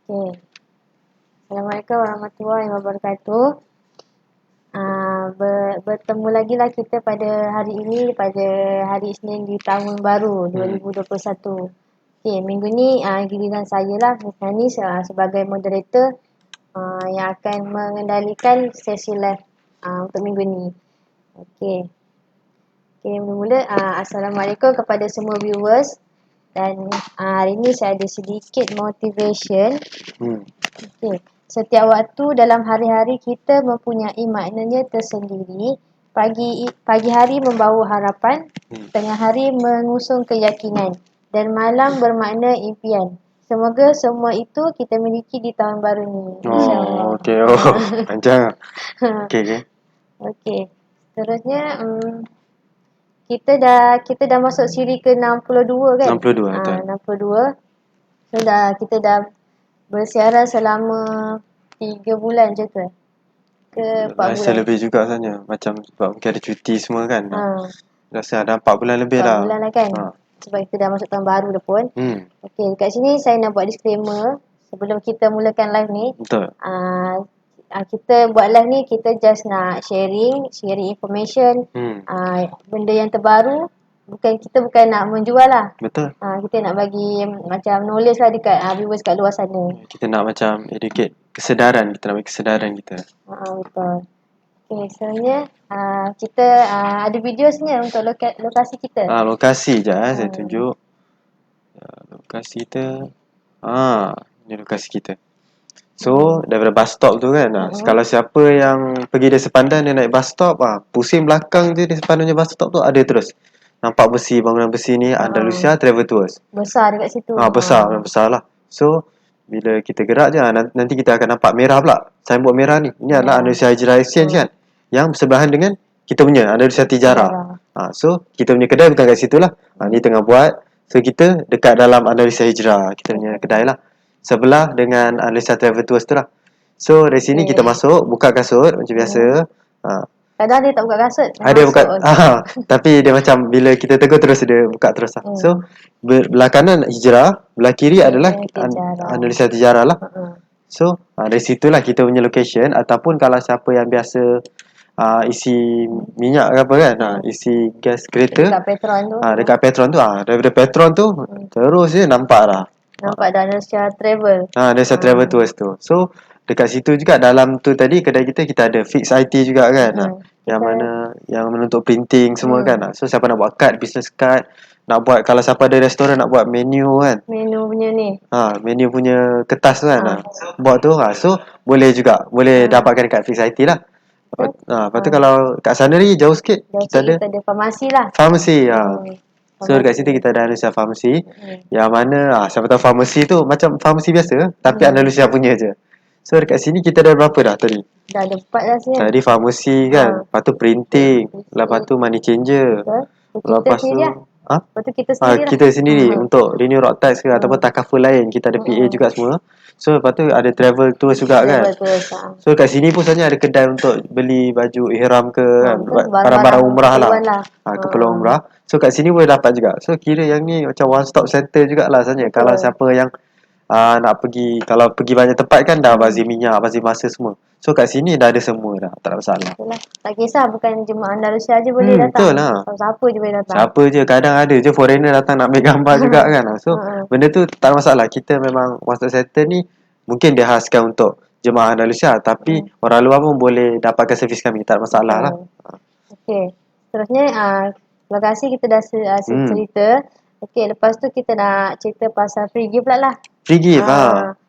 Okay. Assalamualaikum warahmatullahi wabarakatuh. Bertemu lagi lah kita pada hari ini, pada hari Isnin di tahun baru 2021. Okay, minggu ni giliran saya lah, Nani sebagai moderator yang akan mengendalikan sesi live untuk minggu ni. Okay. Okay, mula-mula Assalamualaikum kepada semua viewers. Dan hari ni saya ada sedikit motivation. Okay. Setiap waktu dalam hari-hari kita mempunyai maknanya tersendiri. Pagi hari membawa harapan, tengah hari mengusung keyakinan, dan malam bermakna impian. Semoga semua itu kita miliki di tahun baru ni. InsyaAllah. Okey. Panjang. Okey. Okey. Seterusnya kita dah masuk siri ke 62 kan? 62 betul. 62. So kita dah bersiaran selama 3 bulan je ke? Ke 4 bulan? Rasa lebih juga sebenarnya. Macam sebab mungkin ada cuti semua kan. Rasa ada 4 bulan lebih 4 bulan lah kan? Sebab kita dah masuk tahun baru dah pun. Okey, dekat sini saya nak buat disclaimer sebelum kita mulakan live ni. Betul. Kita buat live ni, kita just nak sharing information, benda yang terbaru. Kita bukan nak menjual lah. Betul. Kita nak bagi macam knowledge lah dekat viewers kat luar sana. Kita nak macam educate kesedaran, kita nak bagi kesedaran kita. Betul. Okay, sebenarnya kita ada video sebenarnya untuk lokasi kita. Lokasi je saya tunjuk. Lokasi kita. Ini lokasi kita. So, daripada bus stop tu kan. Kalau siapa yang pergi dari Sepandan, dia naik bus stop, pusing belakang je di sepanjang bus stop tu ada terus. Nampak besi, bangunan besi ni Andalusia Travel Tours. Besar dekat situ. Besar lah. So, bila kita gerak je, nanti kita akan nampak merah pula. Signboard merah ni. Ini adalah Andalusia Hijrah Exchange kan. Yang bersebelahan dengan kita punya Andalusia Tijarah. So, kita punya kedai bukan kat situ lah. Ni tengah buat. So, kita dekat dalam Andalusia Hijrah. Kita punya kedai lah. Sebelah dengan Andalusia Travel Tours tu lah. So, dari sini kita masuk, buka kasut macam biasa. Kadang dia tak buka kasut. Ada buka. Tapi dia macam bila kita tegur terus dia buka terus lah. So, belah kanan Hijrah, belah kiri adalah Andalusia Tijarah lah. So, dari situlah kita punya location. Ataupun kalau siapa yang biasa isi minyak ke apa kan, isi gas kereta dekat Petron tu. Dekat Petron tu, daripada Petron tu terus je nampak dah. Nampak dah Andalusia Travel. Andalusia Travel Tours tu. So, dekat situ juga dalam tu tadi kedai kita ada Fix IT juga kan. Yang mana untuk printing semua kan. So, siapa nak buat card, business card, nak buat, kalau siapa ada restoran nak buat menu kan. Menu punya ni. Menu punya kertas tu kan. Buat tu So, boleh juga. Boleh dapatkan dekat Fix IT lah. Lepas tu kalau kat sana ni jauh sikit, kita ada farmasi lah. Farmasi. So dekat situ kita ada Andalusia Farmasi. Yang mana siapa tahu farmasi tu macam farmasi biasa tapi Andalusia punya je. So dekat sini kita ada berapa dah tadi? Dah ada 4 dah sini. Tadi farmasi kan. Lepas tu printing. Lepas tu money changer. Lepas tu Lepas tu kita sendiri kita sendiri untuk renew road tax ke ataupun takaful lain. Kita ada PA juga semua. So lepas tu ada travel tours juga kan. So kat sini pun sebenarnya ada kedai untuk beli baju ihram ke kan. Barang-barang umrah lah. Keperluan umrah. So kat sini boleh dapat juga. So kira yang ni macam one stop center jugalah sebenarnya. Kalau siapa yang nak pergi, kalau pergi banyak tempat kan dah bazir minyak, bazir masa semua. So kat sini dah ada semua dah. Tak ada masalah. Itulah. Tak kisah bukan cuma Andalusia je boleh datang. Betul lah. Siapa je boleh datang. Siapa je. Kadang ada je foreigner datang nak ambil gambar juga kan. So benda tu tak ada masalah. Kita memang one stop center ni mungkin dia khaskan untuk jemaah Andalusia. Tapi orang luar pun boleh dapatkan servis kami. Tak ada masalah lah. Okay. Seterusnya lokasi kita dah cerita. Okay, lepas tu kita nak cerita pasal free gift pula lah. Free gift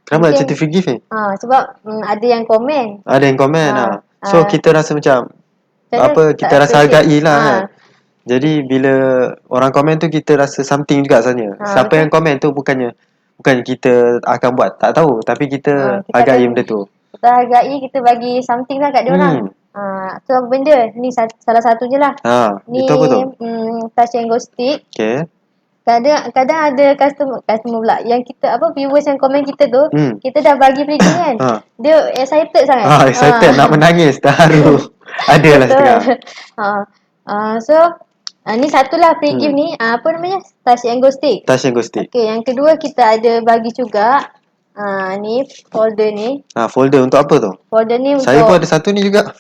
Kenapa nak cerita free gift ni? Sebab ada yang komen. Ada yang komen So kita rasa macam kita rasa hargai lah kan. Jadi bila orang komen tu kita rasa something juga sebenarnya. Siapa yang komen tu bukannya kita akan buat, tak tahu. Tapi kita hargai benda tu. Kita hargai, kita bagi something lah kat diorang. So benda ni salah satu je lah. Ni itu apa tu? Touch and Go stick. Okay. Kadang ada customer pula yang kita viewers yang komen kita tu, kita dah bagi free gift kan. Dia excited sangat. Excited nak menangis, terharu. Adalah setengah. So ni satulah free gift ni, apa namanya? Touch and Go stick. Touch and Go stick. Okay, yang kedua kita ada bagi juga Ni folder ni. Folder untuk apa tu? Folder ni untuk, saya pun ada satu ni juga.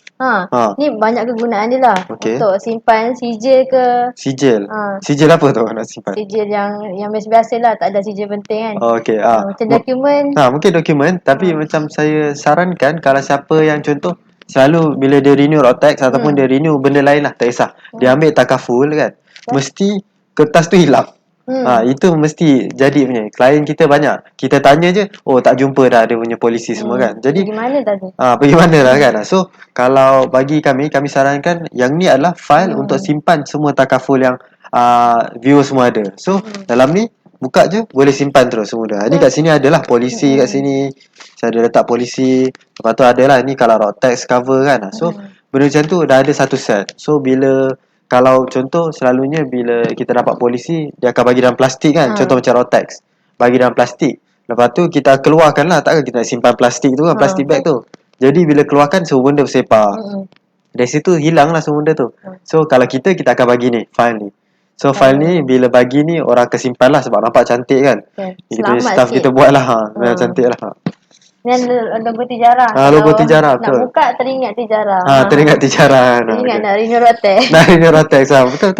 Ni banyak kegunaan dia lah. Okay. Untuk simpan sijil ke. Sijil. Sijil apa tu nak simpan? Sijil yang biasa-biasa lah, tak ada sijil penting kan. Okay. Macam dokumen. Mungkin dokumen. Tapi macam saya sarankan kalau siapa yang contoh selalu bila dia renew Rotex ataupun dia renew benda lain lah, tak kisah. Dia ambil takaful kan, mesti kertas tu hilang. Itu mesti jadi punya. Klien kita banyak, kita tanya je, oh tak jumpa dah dia punya polisi semua kan. Jadi pergi mana tadi? Pergi mana lah kan. So kalau bagi kami sarankan yang ni adalah file untuk simpan semua takaful yang viewer semua ada. So dalam ni buka je, boleh simpan terus semua dah. Ni kat sini adalah polisi kat sini. Saya ada letak polisi. Lepas tu adalah ni kalau Rotex cover kan. So benda macam tu dah ada satu set. So bila kalau contoh selalunya bila kita dapat polisi, dia akan bagi dalam plastik kan. Contoh macam Rotex, bagi dalam plastik. Lepas tu kita keluarkan lah. Takkan kita nak simpan plastik tu kan, plastik bag tu. Jadi bila keluarkan semua benda bersepar. Dari situ hilang lah semua benda tu. So kalau kita akan bagi ni, file ni. So file ni bila bagi ni orang akan simpan lah sebab nampak cantik kan. Kita staff kita buat lah. Cantik lah. Ni logo tijarah. Logo tijarah, betul. Nak buka teringat tijarah. Teringat tijarah. Teringat nak renew Rotex. Nak renew Rotex lah. Betul.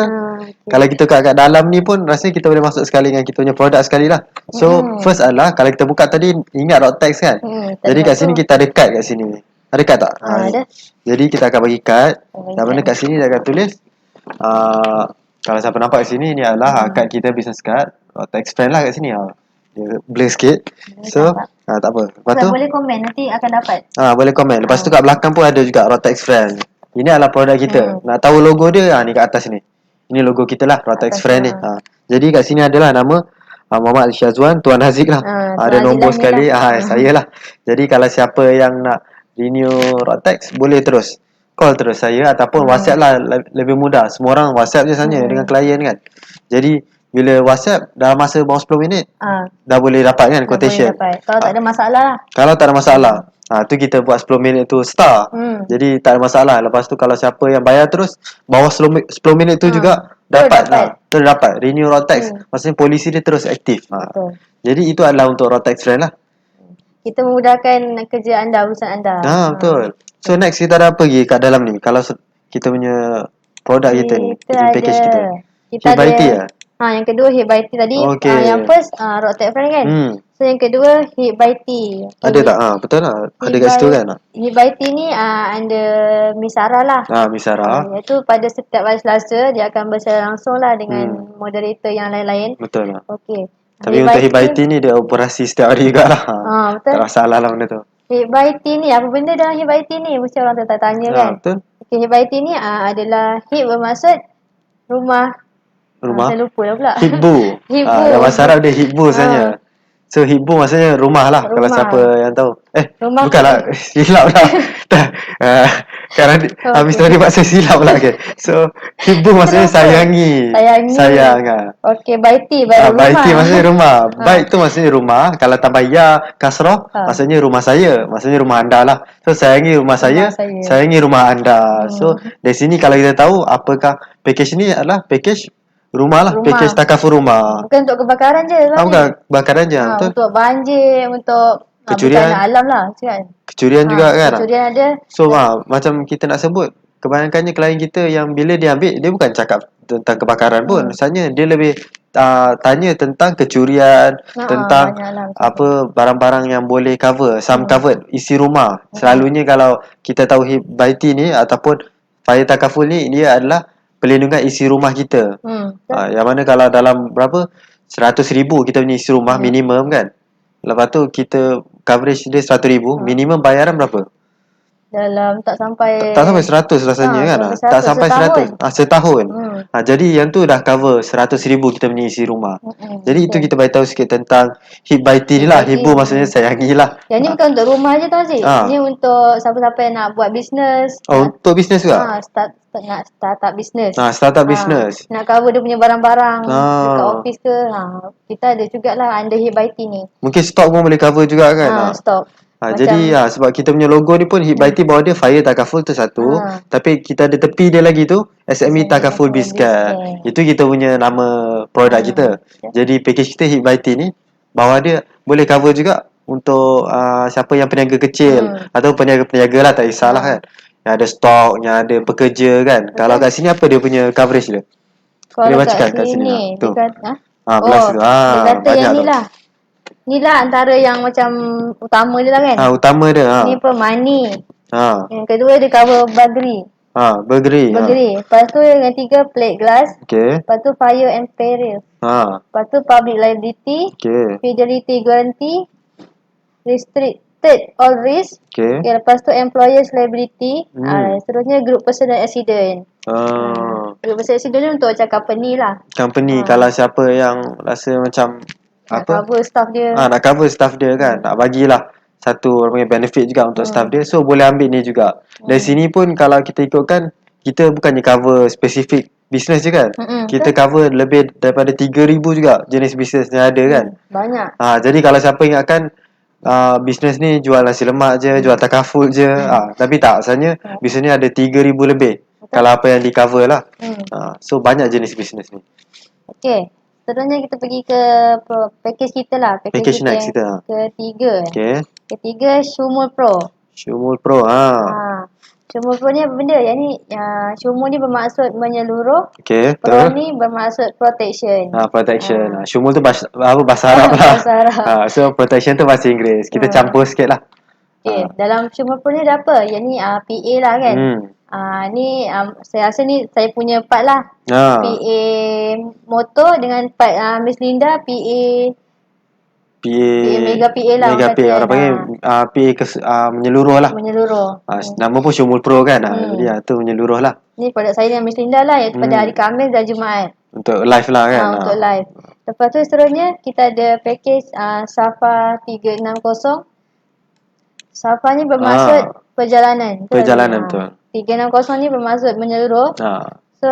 Kalau kita kat dalam ni pun rasanya kita boleh masuk sekali dengan kita punya produk sekali lah. So first adalah kalau kita buka tadi ingat Rotex kan. Jadi kat sini kita ada kad kat sini. Ada kad tak? Ada. Jadi kita akan bagi kad. Dan mana kat sini dia akan tulis kalau siapa nampak kat sini ni adalah kad kita, business card Rotex friend lah kat sini. Dia blur sikit. So tak apa. Lepas tu boleh komen, nanti akan dapat. boleh komen. Lepas tu kat belakang pun ada juga Rotex friend. Ini adalah produk kita. Nak tahu logo dia ni kat atas ni. Ini logo kita lah, Rotex friend ni. Jadi kat sini adalah nama Muhammad Syazwan, Tuan Haziq lah. Ada nombor sekali saya lah. Jadi kalau siapa yang nak renew Rotex, boleh terus call terus saya ataupun WhatsApp lah, lebih mudah. Semua orang WhatsApp je sebenarnya dengan klien kan. Jadi bila WhatsApp dalam masa bawah 10 minit dah boleh dapat kan quotation. Kalau tak ada masalah lah. Kalau tak ada masalah, tu kita buat 10 minit tu star. Jadi tak ada masalah. Lepas tu kalau siapa yang bayar terus bawah 10 minit tu juga dapat. Dapat renew Rotex. Maksudnya polisi dia terus aktif. Jadi itu adalah untuk Rotex friend lah. Kita memudahkan kerja anda, urusan anda. Betul. So next kita ada apa lagi kat dalam ni? Kalau kita punya produk kita ni, package kita. Kita ada yang kedua Hit by Tea tadi. Yang first Rotex friend kan. So yang kedua Hit by Tea. Ada tak? Betul lah. Ada kat situ kan? Hit by Tea ni under Misara lah. Misara. Iaitu pada setiap hari Selasa dia akan bersama langsung lah dengan moderator yang lain-lain. Betul lah. Okey. Tapi untuk Hit by Tea ni dia operasi setiap hari juga lah. Betul. Tak masalah lah benda tu. Hit by Tea ni apa benda dalam Hit by Tea ni? Mesti orang tanya kan. Betul. Okay, Hit by Tea ni adalah Hit bermaksud rumah. Saya lupa lah pula. Hibbu. Dalam bahasa Arab dia hibbu sebenarnya. So hibbu maksudnya rumah lah. Kalau siapa yang tahu. Rumah bukanlah. Silap lah. Kerana habis tadi buat saya silap lah. So hibbu maksudnya sayangi. Sayang lah. Okay, baiti baru rumah. Baiti maksudnya rumah. Bait tu maksudnya rumah. Kalau tambah ya kasrah maksudnya rumah saya. Maksudnya rumah anda lah. So sayangi rumah saya. Sayangi rumah anda. So dari sini kalau kita tahu apakah package ni adalah package rumah lah, package takaful rumah. Bukan untuk kebakaran je lah. Bukan kebakaran je. Betul. Untuk banjir, untuk kecurian alam lah kan. Kecurian juga kan. Kecurian ada. So macam kita nak sebut, kebanyakannya klien kita yang bila dia ambil, dia bukan cakap tentang kebakaran pun. Misalnya dia lebih tanya tentang kecurian, tentang apa barang-barang yang boleh cover, some covered, isi rumah. Selalunya kalau kita tahu baiti ni ataupun fire takaful ni, dia adalah pelindungan isi rumah kita. Yang mana kalau dalam berapa 100,000 kita punya isi rumah minimum kan. Lepas tu kita coverage dia 100,000, minimum bayaran berapa? Dalam tak sampai 100 rasanya kan. Tak sampai 100 setahun. Jadi yang tu dah cover 100,000 kita punya isi rumah. Jadi itu kita beritahu sikit tentang Hit by Tea ni lah. Hibbu maksudnya sayangi lah. Yang ni bukan untuk rumah je tau Aziz. Ni untuk siapa-siapa yang nak buat bisnes. Untuk bisnes juga? Nak startup bisnes. Startup bisnes. Nak cover dia punya barang-barang dekat office ke. Kita ada jugalah under Hit by Tea ni. Mungkin stok pun boleh cover juga kan. Stok. Jadi sebab kita punya logo ni pun Hit by Tea bawah dia Fire Takaful tu satu. Tapi kita ada tepi dia lagi tu SME Takaful Bizcare. Itu kita punya nama produk kita. Jadi package kita Hit by Tea ni bawah dia boleh cover juga untuk siapa yang peniaga kecil atau peniaga-peniaga lah, tak kisahlah kan. Yang ada stok, yang ada pekerja kan. Betul. Kalau kat sini apa dia punya coverage dia? Kalau kat sini dia kata dia kata yang ni lah. Ni lah antara yang macam utama dia lah kan. Utama dia. Ni apa, money. Yang kedua dia cover burglary. Burglary. Lepas tu yang ketiga plate glass. Lepas tu fire and peril. Lepas tu public liability. Fidelity guarantee. Restricted all risk. Lepas tu employer's liability. Seterusnya group personal accident. Group personal accident ni untuk macam company lah. Company kalau siapa yang rasa macam nak cover staff dia. Nak cover staff dia kan. Nak bagilah satu benefit juga untuk staff dia. So boleh ambil ni juga. Dari sini pun kalau kita ikutkan, kita bukannya cover spesifik business je kan. Kita cover lebih daripada 3,000 juga jenis business yang ada kan. Banyak. Jadi kalau siapa ingatkan business ni jual nasi lemak je, jual takaful je. Tapi tak, asalnya business ni ada 3,000 lebih. Kalau apa yang di cover lah. So banyak jenis business ni. Okay. Seterusnya kita pergi ke package kita lah. Package next kita. Ketiga. Ketiga Shumul Pro. Shumul Pro. Shumul Pro ni apa benda? Yang ni Shumul ni bermaksud menyeluruh. Pro ni bermaksud protection. Protection. Shumul tu bahasa Arab lah. Bahasa Arab. So protection tu bahasa Inggeris. Kita campur sikit lah. Dalam Shumul Pro ni ada apa? Yang ni PA lah kan. Ni saya rasa ni saya punya part lah. PA motor dengan part Miss Linda PA Mega PA lah. Mega PA orang panggil PA menyeluruh lah. Nama pun Shumul Pro kan. Jadi tu menyeluruh lah. Ni produk saya dengan Miss Linda lah, iaitu pada hari Khamis dan Jumaat. Untuk live lah kan. Untuk live. Lepas tu seterusnya kita ada package Safa 360. Safa ni bermaksud perjalanan. Betul. 360 ni bermaksud menyeluruh. So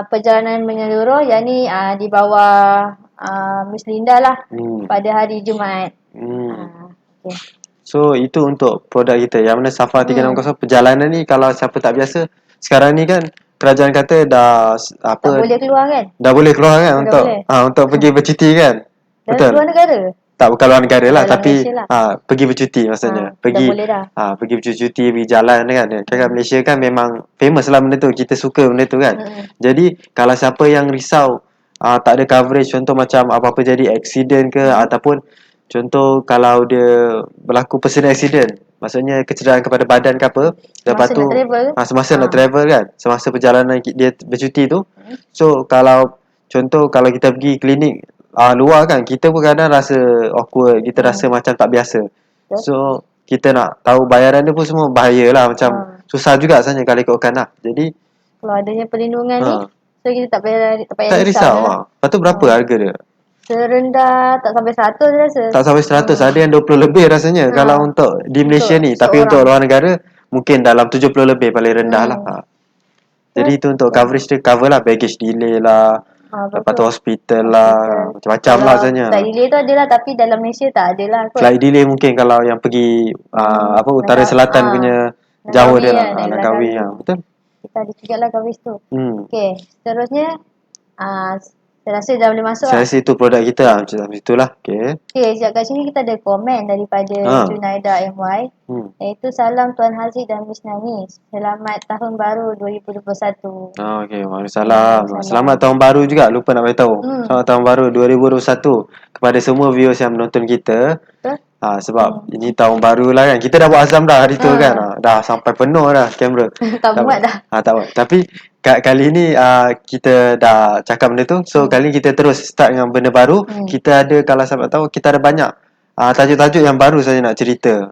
perjalanan menyeluruh yang ni di bawah Miss Linda lah pada hari Jumaat. So itu untuk produk kita. Yang mana Safa 360 perjalanan ni, kalau siapa tak biasa, sekarang ni kan kerajaan kata dah tak boleh keluar kan? Dah boleh keluar kan untuk pergi bercuti kan? Betul. Luar negara? Tak, bukan luar negara lah, tapi pergi bercuti maksudnya. Dah boleh dah. Pergi bercuti, pergi jalan kan. Kat Malaysia kan memang famous lah benda tu. Kita suka benda tu kan. Jadi kalau siapa yang risau tak ada coverage, contoh macam apa-apa jadi accident ke, ataupun contoh kalau dia berlaku personal accident, maksudnya kecederaan kepada badan ke apa, lepas tu semasa nak travel kan, semasa perjalanan dia bercuti tu. So kalau contoh kalau kita pergi klinik luar kan, kita pun kadang rasa awkward, kita rasa macam tak biasa. So kita nak tahu bayaran dia pun semua bahaya lah, macam susah juga sebenarnya kalau ikutkan lah. Jadi kalau adanya perlindungan ni, so kita tak payah risau lah. Lepas tu berapa harga dia? Serendah tak sampai 100 rasa. Tak sampai 100, ada yang 20 lebih rasanya kalau untuk di Malaysia ni. Tapi untuk luar negara mungkin dalam 70 lebih paling rendah lah. Jadi itu untuk coverage dia, cover lah baggage delay lah, lepas tu hospital lah, macam-macam lah sebenarnya. Flight delay tu ada lah, tapi dalam Malaysia tak ada lah kot. Flight delay mungkin kalau yang pergi utara selatan punya jauh dia lah, Langkawi. Betul. Kita ada juga lah coverage tu. Okay, seterusnya saya rasa dah boleh masuk saya rasa itu produk kita lah, macam itulah. Okay, sekejap kat sini kita ada komen daripada Junaida MY, iaitu salam Tuan Haziq dan Miss Nani, selamat tahun baru 2021. Okay, salam. Selamat tahun baru juga, lupa nak beritahu. Selamat tahun baru 2021 kepada semua viewers yang menonton kita. Sebab ini tahun baru lah kan. Kita dah buat azam dah hari tu kan. Dah sampai penuh dah kamera. tak buat dah. Tak buat. Tapi kali ni kita dah cakap benda tu. So kali ni kita terus start dengan benda baru. Kita ada, kalau sahabat tahu, kita ada banyak tajuk-tajuk yang baru saya nak cerita.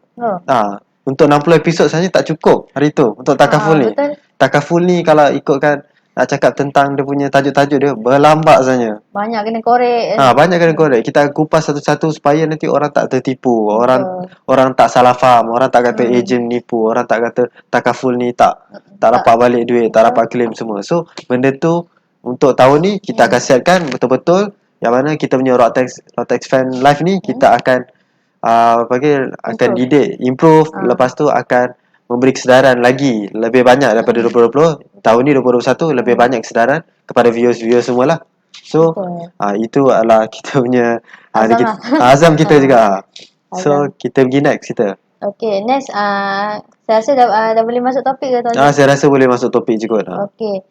Untuk 60 episod saja tak cukup hari tu untuk Takaful ni. Betul. Takaful ni kalau ikutkan nak cakap tentang dia punya tajuk-tajuk dia, berlambak sebenarnya. Banyak kena korek. Banyak kena korek. Kita kupas satu-satu supaya nanti orang tak tertipu. Orang tak salah faham. Orang tak kata ejen nipu. Orang tak kata Takaful ni tak dapat balik duit, tak dapat claim semua. So benda tu untuk tahun ni kita akan siapkan betul-betul, yang mana kita punya Rocktex Fan Live ni kita akan akan didik, improve. Lepas tu akan memberi kesedaran lagi lebih banyak daripada 2020. Tahun ni 2021 lebih banyak kesedaran kepada viewers semualah. So itu adalah kita punya azam kita juga. So kita pergi next kita. Okay, next saya rasa dah boleh masuk topik ke Tuan Aziz? Saya rasa boleh masuk topik juga. Okay.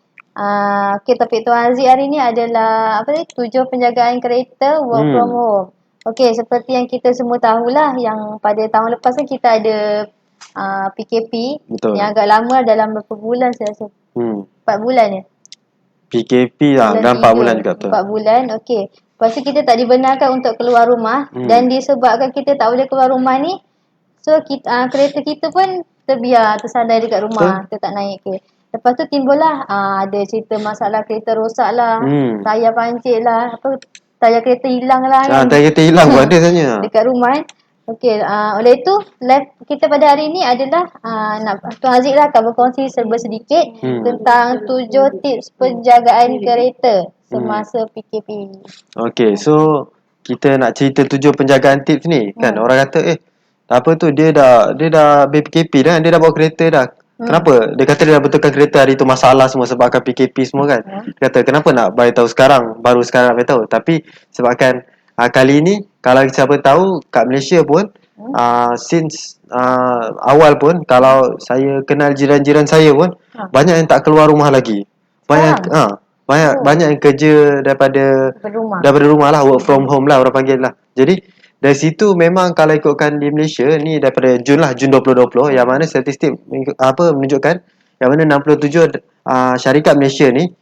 Okay, topik Tuan Aziz hari ni adalah 7 penjagaan kereta work from home. Okay, seperti yang kita semua tahulah, yang pada tahun lepas kan kita ada PKP. Betul. Yang agak lama, dalam berapa bulan saya rasa? 4 bulan ya? PKP lah, dalam 4 bulan juga betul. 4 bulan, okay. Lepas tu kita tak dibenarkan untuk keluar rumah. Dan disebabkan kita tak boleh keluar rumah ni, so kita, kereta kita pun terbiar, tersandai dekat rumah. Kita tak naik ke. Lepas tu timbullah ada cerita masalah kereta rosak lah, tayar pancit lah, tayar kereta hilang lah kan. Tayar kereta hilang pun ada sebenarnya. Dekat rumah kan. Okey, oleh itu live kita pada hari ni adalah Tuan Aziz lah akan berkongsi serba sedikit tentang 7 tips penjagaan kereta semasa PKP. Okey, so kita nak cerita 7 penjagaan tips ni kan. Orang kata apa tu, dia dah PKP dah, dia dah bawa kereta dah. Kenapa? Dia kata dia dah betulkan kereta hari tu, masalah semua sebabkan PKP semua kan. Dia kata kenapa nak bagi tahu sekarang, baru sekarang nak bagi tahu. Tapi sebabkan kali ni kalau siapa tahu kat Malaysia pun since awal pun, kalau saya kenal jiran-jiran saya pun banyak yang tak keluar rumah lagi. Banyak yang kerja daripada rumah lah, work from home lah orang panggil lah. Jadi dari situ memang kalau ikutkan di Malaysia ni daripada Jun 2020, yang mana statistik menunjukkan yang mana 67 syarikat Malaysia ni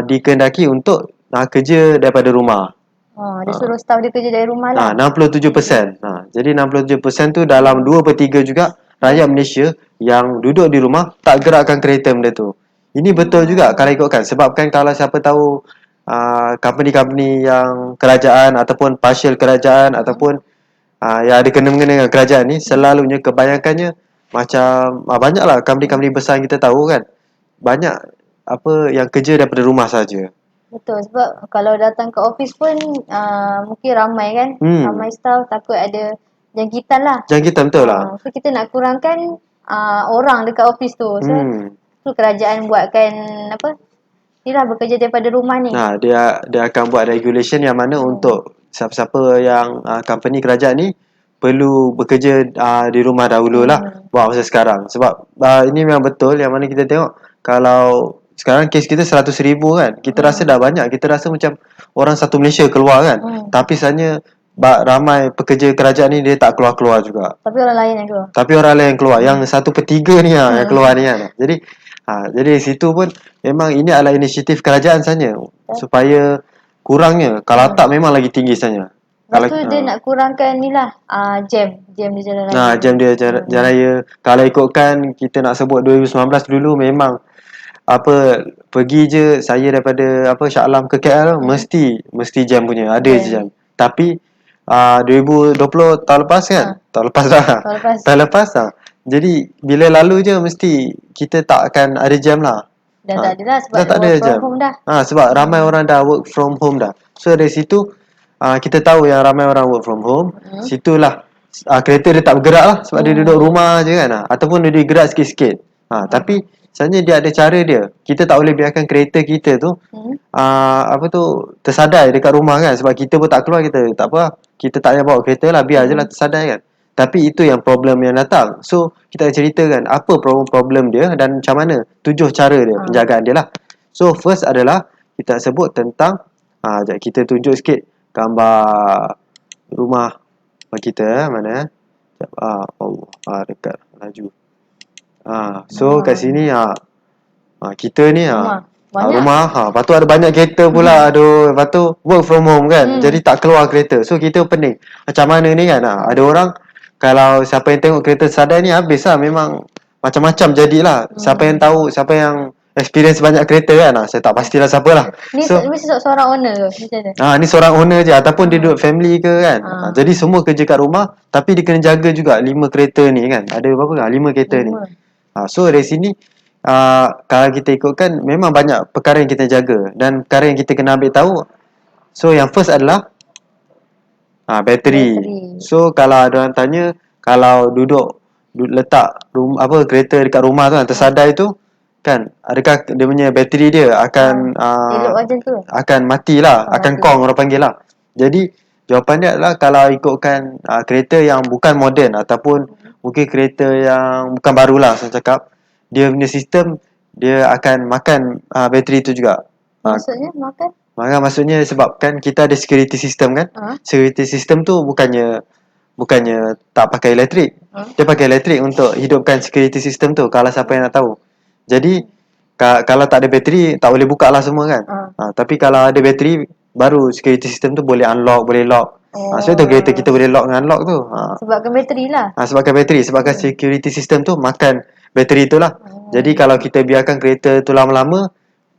dikehendaki untuk kerja daripada rumah. Dia suruh staff dia kerja dari rumah lah. 67%. Jadi 67% tu dalam 2/3 juga rakyat Malaysia yang duduk di rumah tak gerakkan kereta benda tu. Ini betul juga kalau ikutkan. Sebabkan kalau siapa tahu company-company yang kerajaan ataupun partial kerajaan ataupun yang ada kena-mengena dengan kerajaan ni, selalunya kebanyakannya macam banyaklah company-company besar yang kita tahu kan, banyak yang kerja daripada rumah saja. Betul, sebab kalau datang ke office pun mungkin ramai kan, ramai staff, takut ada jangkitan lah. Jangkitan betul lah. So kita nak kurangkan orang dekat office tu. So kerajaan buatkan inilah bekerja daripada rumah ni. Dia akan buat regulation yang mana untuk siapa-siapa yang company kerajaan ni perlu bekerja di rumah dahululah, buat masa sekarang. Sebab ini memang betul yang mana kita tengok, kalau sekarang kes kita 100,000 kan, kita rasa dah banyak, kita rasa macam orang satu Malaysia keluar kan. Tapi sebenarnya ramai pekerja kerajaan ni dia tak keluar-keluar juga. Tapi orang lain yang keluar. Yang 1/3 ni yang keluar ni kan. Jadi situ pun memang ini adalah inisiatif kerajaan sebenarnya, supaya kurangnya, kalau tak memang lagi tinggi sebenarnya. Lepas tu dia nak kurangkan ni lah jam di jalan raya. Jam dia jalan raya. Kalau ikutkan kita nak sebut 2019 dulu, memang pergi je saya daripada Shah Alam ke KL mesti jam punya, ada je jam. Tapi 2020 tahun lepas kan, tahun lepas jadi bila lalu je mesti kita tak akan ada jam lah. Dah tak ada lah, sebab tak ada work from home dah. Sebab ramai orang dah work from home dah. So dari situ kita tahu yang ramai orang work from home. Situlah kereta dia tak bergerak lah, sebab dia duduk rumah je kan. Ataupun dia gerak sikit-sikit. Tapi sebenarnya dia ada cara dia. Kita tak boleh biarkan kereta kita tu tersadai dekat rumah kan. Sebab kita pun tak keluar, kita tak apa, kita tak payah bawa kereta lah, biar je lah tersadai kan. Tapi itu yang problem yang datang. So kita ceritakan apa problem dia dan macam mana 7 cara dia, penjagaan dia lah. So first adalah kita sebut tentang kita tunjuk sikit gambar rumah kita mana. Dekat laju. So kat sini kita ni rumah, lepas tu ada banyak kereta pula. Lepas tu work from home kan. Jadi tak keluar kereta. So kita pening macam mana ni kan. Ada orang, kalau siapa yang tengok kereta sadai ni habis lah, memang macam-macam jadilah. Siapa yang tahu, siapa yang experience banyak kereta kan, saya tak pastilah siapa lah. Ni mesti seorang owner ke macam mana? Ni seorang owner je, ataupun dia duduk family ke kan. Jadi semua kerja kat rumah, tapi dia kena jaga juga 5 kereta ni kan. Ada berapa kan? 5 kereta ni. So dari sini kalau kita ikutkan, memang banyak perkara yang kita jaga dan perkara yang kita kena ambil tahu. So yang first adalah bateri. So kalau ada orang tanya, kalau duduk letak kereta dekat rumah tu tersadai tu kan, adakah dia punya bateri dia akan elok macam tu, akan matilah, akan mati. Kong orang panggil lah. Jadi jawapan dia adalah kalau ikutkan kereta yang bukan moden ataupun mungkin kereta yang bukan barulah saya cakap, dia punya sistem dia akan makan bateri tu juga. Maksudnya makan? Maksudnya sebabkan kita ada security system kan. Security system tu bukannya tak pakai elektrik. Dia pakai elektrik untuk hidupkan security system tu kalau siapa yang nak tahu. Jadi kalau tak ada bateri tak boleh buka lah semua kan. Tapi kalau ada bateri baru security system tu boleh unlock, boleh lock. Sebab tu kereta kita boleh lock dengan unlock tu. Sebabkan bateri lah. Sebabkan bateri, sebabkan security system tu makan bateri tu lah. Jadi kalau kita biarkan kereta tu lama-lama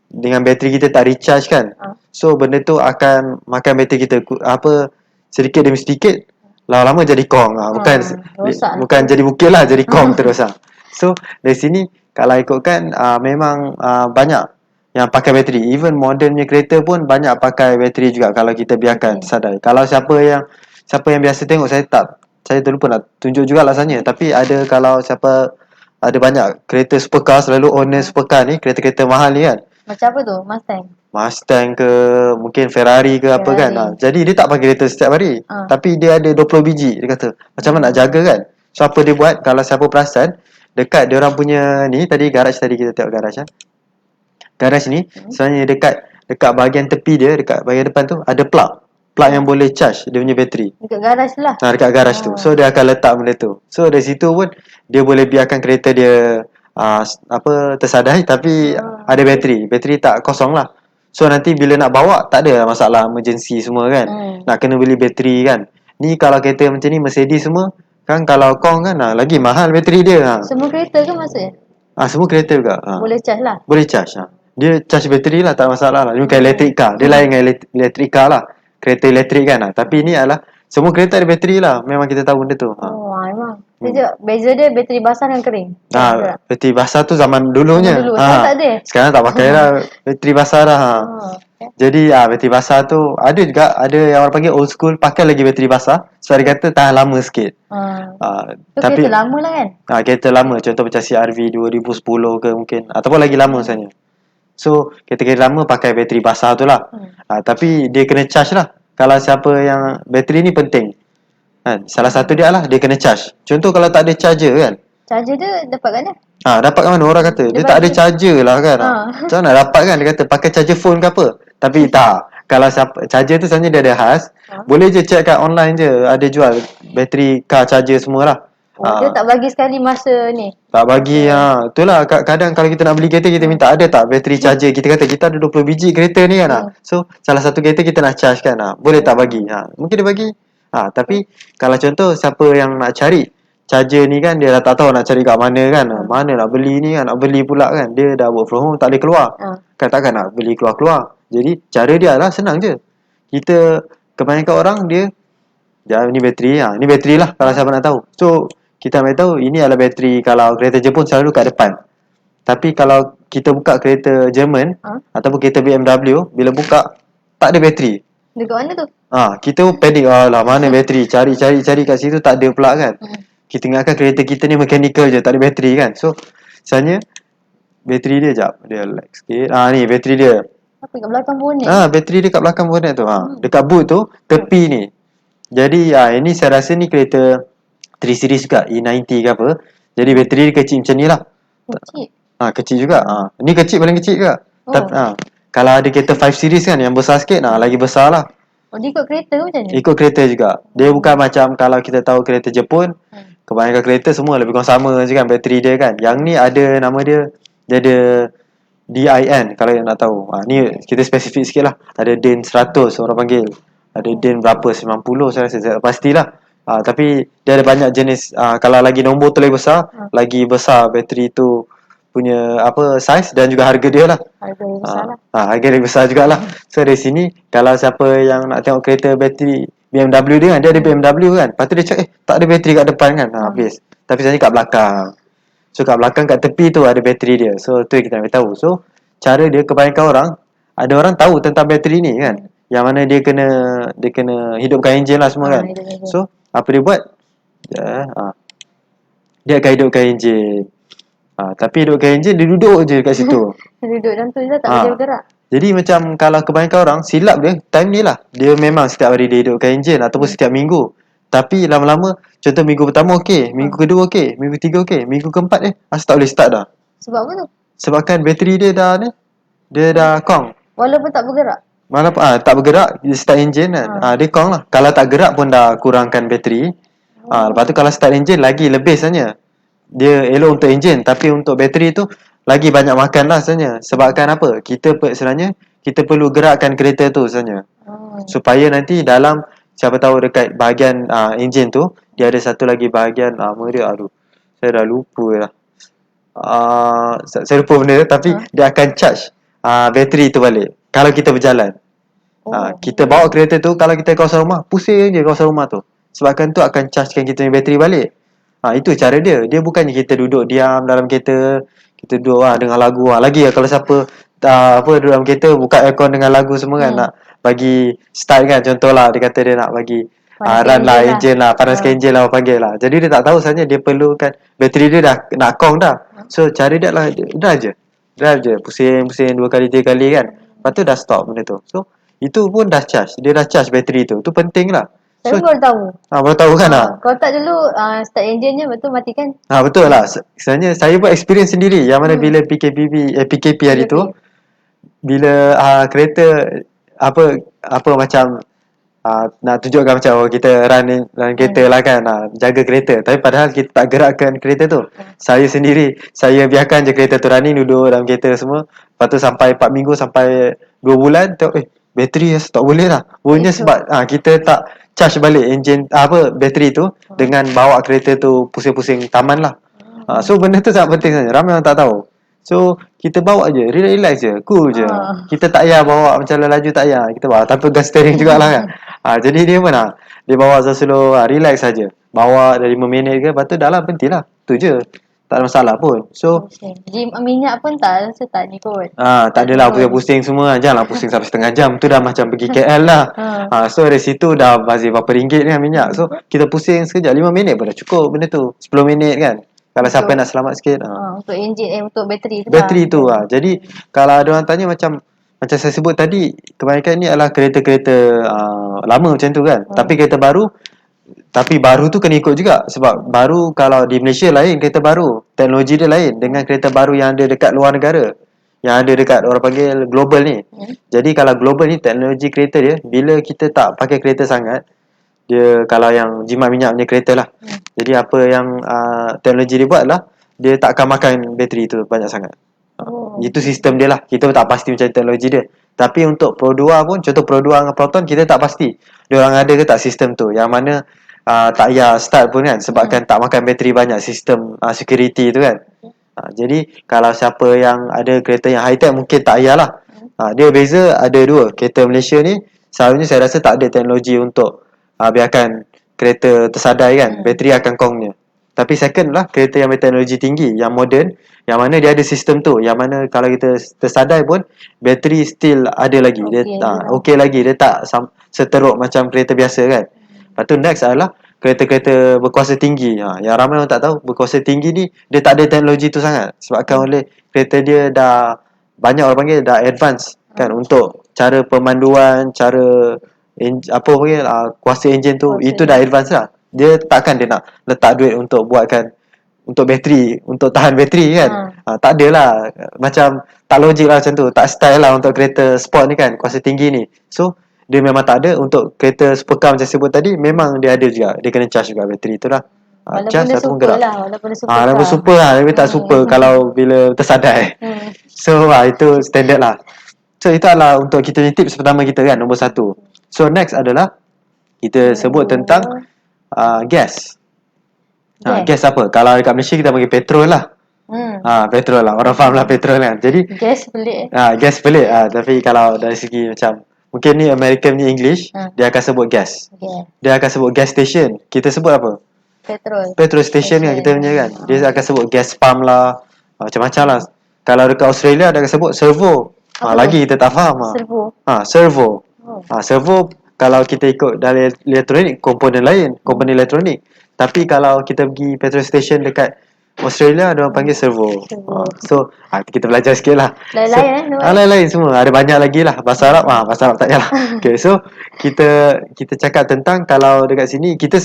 dengan bateri kita tak recharge kan. So benda tu akan makan bateri kita sedikit demi sedikit. Lama-lama jadi kong. Bukan jadi bukit lah, jadi kong terus lah. So dari sini kalau ikutkan memang banyak yang pakai bateri. Even modern punya kereta pun banyak pakai bateri juga kalau kita biarkan sadai. Kalau siapa yang biasa tengok, saya terlupa nak tunjuk jugalah sebenarnya. Tapi kalau siapa ada banyak kereta supercar, selalu owner supercar ni, kereta-kereta mahal ni kan. Macam apa tu? Mustang ke, mungkin Ferrari ke apa kan. Jadi dia tak pakai kereta setiap hari. Tapi dia ada 20 biji. Dia kata macam mana nak jaga kan. So apa dia buat, kalau siapa perasan, dekat dia orang punya ni, garaj tadi kita tengok garaj kan. Garaj ni sebenarnya dekat bahagian tepi dia, dekat bahagian depan tu ada plug yang boleh charge dia punya bateri. Dekat garaj lah. Dekat garaj tu. So dia akan letak benda tu. So dari situ pun dia boleh biarkan kereta dia tersadai tapi ada bateri. Bateri tak kosong lah. So nanti bila nak bawa tak ada masalah emergency semua kan. Nak kena beli bateri kan. Ni kalau kereta macam ni Mercedes semua kan, kalau kong kan lagi mahal bateri dia. Semua kereta ke maksudnya? Semua kereta juga. Boleh charge lah. Boleh charge. Dia charge bateri lah, tak masalah lah. Dia bukan electric car. Dia lain dengan electric car lah. Kereta elektrik kan. Tapi ni adalah semua kereta ada bateri lah. Memang kita tahu benda tu. Memang. Beza dia bateri basah dan kering. Bateri basah tu zaman dulunya. Sekarang tak ada. Sekarang tak pakai lah bateri basah dah. Jadi bateri basah tu ada juga, ada yang orang panggil old school, pakai lagi bateri basah sebab dia kata tahan lama sikit. Tapi kereta lama lah kan. Kereta lama, contoh macam CR-V 2010 ke mungkin, ataupun lagi lama sebenarnya. So kereta-kereta lama pakai bateri basah tu lah. Tapi dia kena charge lah. Kalau siapa yang bateri ni penting kan, salah satu dia lah, dia kena charge. Contoh kalau tak ada charger kan, charger dia dapat kat mana? Dapat kat mana orang kata dia tak ada charger lah kan. Macam mana dapat kan, dia kata pakai charger phone ke apa. Tapi tak, kalau charger tu sebenarnya dia ada khas. Boleh je check kat online je, ada jual bateri car charger semualah. Dia tak bagi sekali masa ni. Tak bagi. Itulah kadang kalau kita nak beli kereta, kita minta ada tak bateri charger. Kita kata kita ada 20 biji kereta ni kan. So salah satu kereta kita nak charge kan. Boleh tak bagi? Mungkin dia bagi. Tapi kalau contoh siapa yang nak cari charger ni kan, dia dah tak tahu nak cari kat mana kan. Mana nak beli ni kan, nak beli pula kan. Dia dah work from home, tak boleh keluar. Takkan nak beli keluar-keluar. Jadi cara dia lah senang je. Kita kebanyakan orang dia ni bateri. Ni bateri lah kalau siapa nak tahu. So kita ambil tahu ini adalah bateri. Kalau kereta Jepun selalu kat depan. Tapi kalau kita buka kereta Jerman ataupun kereta BMW, bila buka tak ada bateri. Dekat mana tu? Kita panik, lah mana bateri, cari kat situ tak ada pula kan. Kita ingatkan kereta kita ni mechanical je, tak ada bateri kan. So sebenarnya bateri dia dia lag sikit. Ni bateri dia. Apa kat belakang bonet? Bateri dia kat belakang bonet tu. Dekat boot tu, tepi ni. Jadi ini saya rasa ni kereta 3 series juga, E90 ke apa. Jadi bateri dia kecil macam ni lah. Kecil? Kecil juga. Ni kecil, paling kecil juga. Kalau ada kereta 5 series kan, yang besar sikit, lagi besar lah. Dia ikut kereta ke macam ni? Ikut kereta juga. Dia bukan macam kalau kita tahu kereta Jepun, kebanyakan kereta semua lebih kurang sama je kan bateri dia kan. Yang ni ada nama dia ada DIN kalau yang nak tahu. Ni kita spesifik sikit lah. Ada DIN 100 orang panggil. Ada DIN berapa, 90 saya rasa, saya pastilah. Tapi dia ada banyak jenis. Kalau lagi nombor tu lagi besar, lagi besar bateri tu punya size dan juga harga dia lah. Harga yang besar lah. Harga yang besar jugalah. So dari sini kalau siapa yang nak tengok kereta bateri BMW dia kan, dia ada BMW kan. Lepas tu dia cakap tak ada bateri kat depan kan. Habis. Tapi sebenarnya kat belakang. So kat belakang kat tepi tu ada bateri dia. So tu yang kita nak tahu. So cara dia, kebanyakan orang, ada orang tahu tentang bateri ni kan. Yang mana dia kena hidupkan enjin lah semua kan. So apa dia buat? Dia akan hidupkan enjin. Tapi dudukkan enjin, dia duduk je kat situ. Duduk dalam tu je tak boleh bergerak. Jadi macam kalau kebanyakan orang silap dia time ni lah. Dia memang setiap hari dia hidupkan enjin ataupun setiap minggu. Tapi lama-lama contoh minggu pertama okey, minggu kedua okey, minggu ketiga okey, minggu keempat asal tak boleh start dah. Sebab apa tu? Sebabkan bateri dia dah ni, dia dah kong. Walaupun tak bergerak. Walaupun tak bergerak, dia start enjin kan. Dia kong lah. Kalau tak gerak pun dah kurangkan bateri. Lepas tu kalau start enjin lagi lebih sebenarnya. Dia elok untuk enjin tapi untuk bateri tu lagi banyak makan lah sebenarnya. Sebabkan apa? Sebenarnya kita perlu gerakkan kereta tu sebenarnya. Supaya nanti dalam siapa tahu dekat bahagian enjin tu dia ada satu lagi bahagian saya dah lupa lah. Saya lupa benda tu tapi dia akan charge bateri tu balik kalau kita berjalan. Kita bawa kereta tu kalau kita kawasan rumah, pusing je kawasan rumah tu. Sebabkan tu akan chargekan kita punya bateri balik. Itu cara dia. Dia bukannya kita duduk diam dalam kereta, kita duduk dengar lagu. Lagi kalau siapa duduk dalam kereta buka aircon dengan lagu semua kan, nak bagi start kan. Contohlah dia kata dia nak bagi run lah enjin lah, panaskan enjin lah panggil lah. Jadi dia tak tahu sebenarnya dia perlukan bateri dia dah nak kong dah. So cara dia lah drive je pusing-pusing 2 kali 3 kali kan. Lepas tu dah stop benda tu. So itu pun dah charge. Dia dah charge bateri tu. Tu penting lah. Saya baru tahu. Baru tahu kan Kalau tak dulu start enjin je betul matikan. Betul lah. Sebenarnya saya pun experience sendiri. Yang mana bila PKP hari tu, bila kereta apa macam nak tunjukkan macam kita run kereta lah kan, jaga kereta. Tapi padahal kita tak gerakkan kereta tu. Saya sendiri, saya biarkan je kereta tu running, duduk dalam kereta semua. Lepas tu sampai 4 minggu, sampai 2 bulan tengok bateri tak boleh lah. Bunyinya sebab kita tak charge balik enjin bateri tu dengan bawa kereta tu pusing-pusing taman lah. So benda tu sangat penting sebenarnya. Ramai orang tak tahu. So kita bawa je, relax je, cool je. Kita tak payah bawa macam laju, tak payah. Kita bawa tanpa gas steering jugalah kan. Jadi dia mana? Dia bawa slow, relax saja. Bawa dari 5 minit ke, lepas tu dah lah, berhenti lah. Tu je. Tak ada masalah pun. So jadi minyak pun tak rasa tak ni kot. tak adalah pusing-pusing semua. Janganlah pusing sampai setengah jam. Tu dah macam pergi KL lah. So dari situ dah bazir berapa ringgit kan minyak. So kita pusing sekejap, 5 minit pun dah cukup benda tu. 10 minit kan. Kalau siapa nak selamat sikit. Untuk enjin untuk bateri tu. Bateri tu Jadi kalau ada orang tanya macam saya sebut tadi, kebanyakan ni adalah kereta-kereta lama macam tu kan. Tapi kereta baru, tapi baru tu kena ikut juga. Sebab baru kalau di Malaysia lain kereta baru, teknologi dia lain dengan kereta baru yang ada dekat luar negara, yang ada dekat orang panggil global ni. Jadi kalau global ni teknologi kereta dia, bila kita tak pakai kereta sangat, dia kalau yang jimat minyak punya kereta lah. Jadi apa yang teknologi dia buat lah, dia tak akan makan bateri tu banyak sangat. Itu sistem dia lah. Kita tak pasti macam teknologi dia. Tapi untuk Pro 2 pun, contoh Pro 2 dengan Proton, kita tak pasti diorang ada ke tak sistem tu, yang mana tak payah start pun kan, sebabkan tak makan bateri banyak, sistem security tu kan. Jadi kalau siapa yang ada kereta yang high tech mungkin tak payah lah. Dia beza ada dua. Kereta Malaysia ni selalunya saya rasa tak ada teknologi untuk biarkan kereta tersadai kan, bateri akan kongnya. Tapi second lah kereta yang berteknologi tinggi, yang moden, yang mana dia ada sistem tu, yang mana kalau kita tersadai pun bateri still ada lagi. Dia okey lagi, dia tak seteruk macam kereta biasa kan. Lepas tu next adalah kereta-kereta berkuasa tinggi. Yang ramai orang tak tahu, berkuasa tinggi ni dia tak ada teknologi tu sangat. Sebabkan oleh kereta dia dah banyak orang panggil dah advance kan, untuk cara pemanduan, cara kuasa enjin tu, itu dah advance lah. Dia takkan dia nak letak duit untuk buatkan untuk bateri, untuk tahan bateri kan. Tak adalah, macam tak logik lah macam tu, tak style lah untuk kereta sport ni kan, kuasa tinggi ni. So dia memang tak ada. Untuk kereta supercar macam sebut tadi, memang dia ada juga, dia kena charge juga bateri tu lah. Walaupun dia super lah, walaupun dia super walaupun super lah, tapi tak super kalau bila tersadai. So itu standard lah. So itu adalah untuk kita punya tips pertama kita kan, nombor 1. So next adalah kita sebut tentang gas. Gas apa? Kalau dekat Malaysia kita panggil petrol lah. Petrol lah, orang faham lah petrol kan. Jadi gas pelik. Gas pelik. Tapi kalau dari segi macam mungkin ni American ni English, dia akan sebut gas. Dia akan sebut gas station. Kita sebut apa? Petrol station kan kita punya kan. Dia akan sebut gas pump lah, macam-macam lah. Kalau dekat Australia dia akan sebut servo. Lagi kita tak faham. Servo. Servo kalau kita ikut dari elektronik, komponen lain, komponen elektronik. Tapi kalau kita pergi petrol station dekat Australia ada orang panggil servo. So kita belajar sikit lah. Lain-lain lain-lain semua. Ada banyak lagi lah. Bahasa Arab bahasa Arab tak payah lah. Okay, so kita cakap tentang kalau dekat sini kita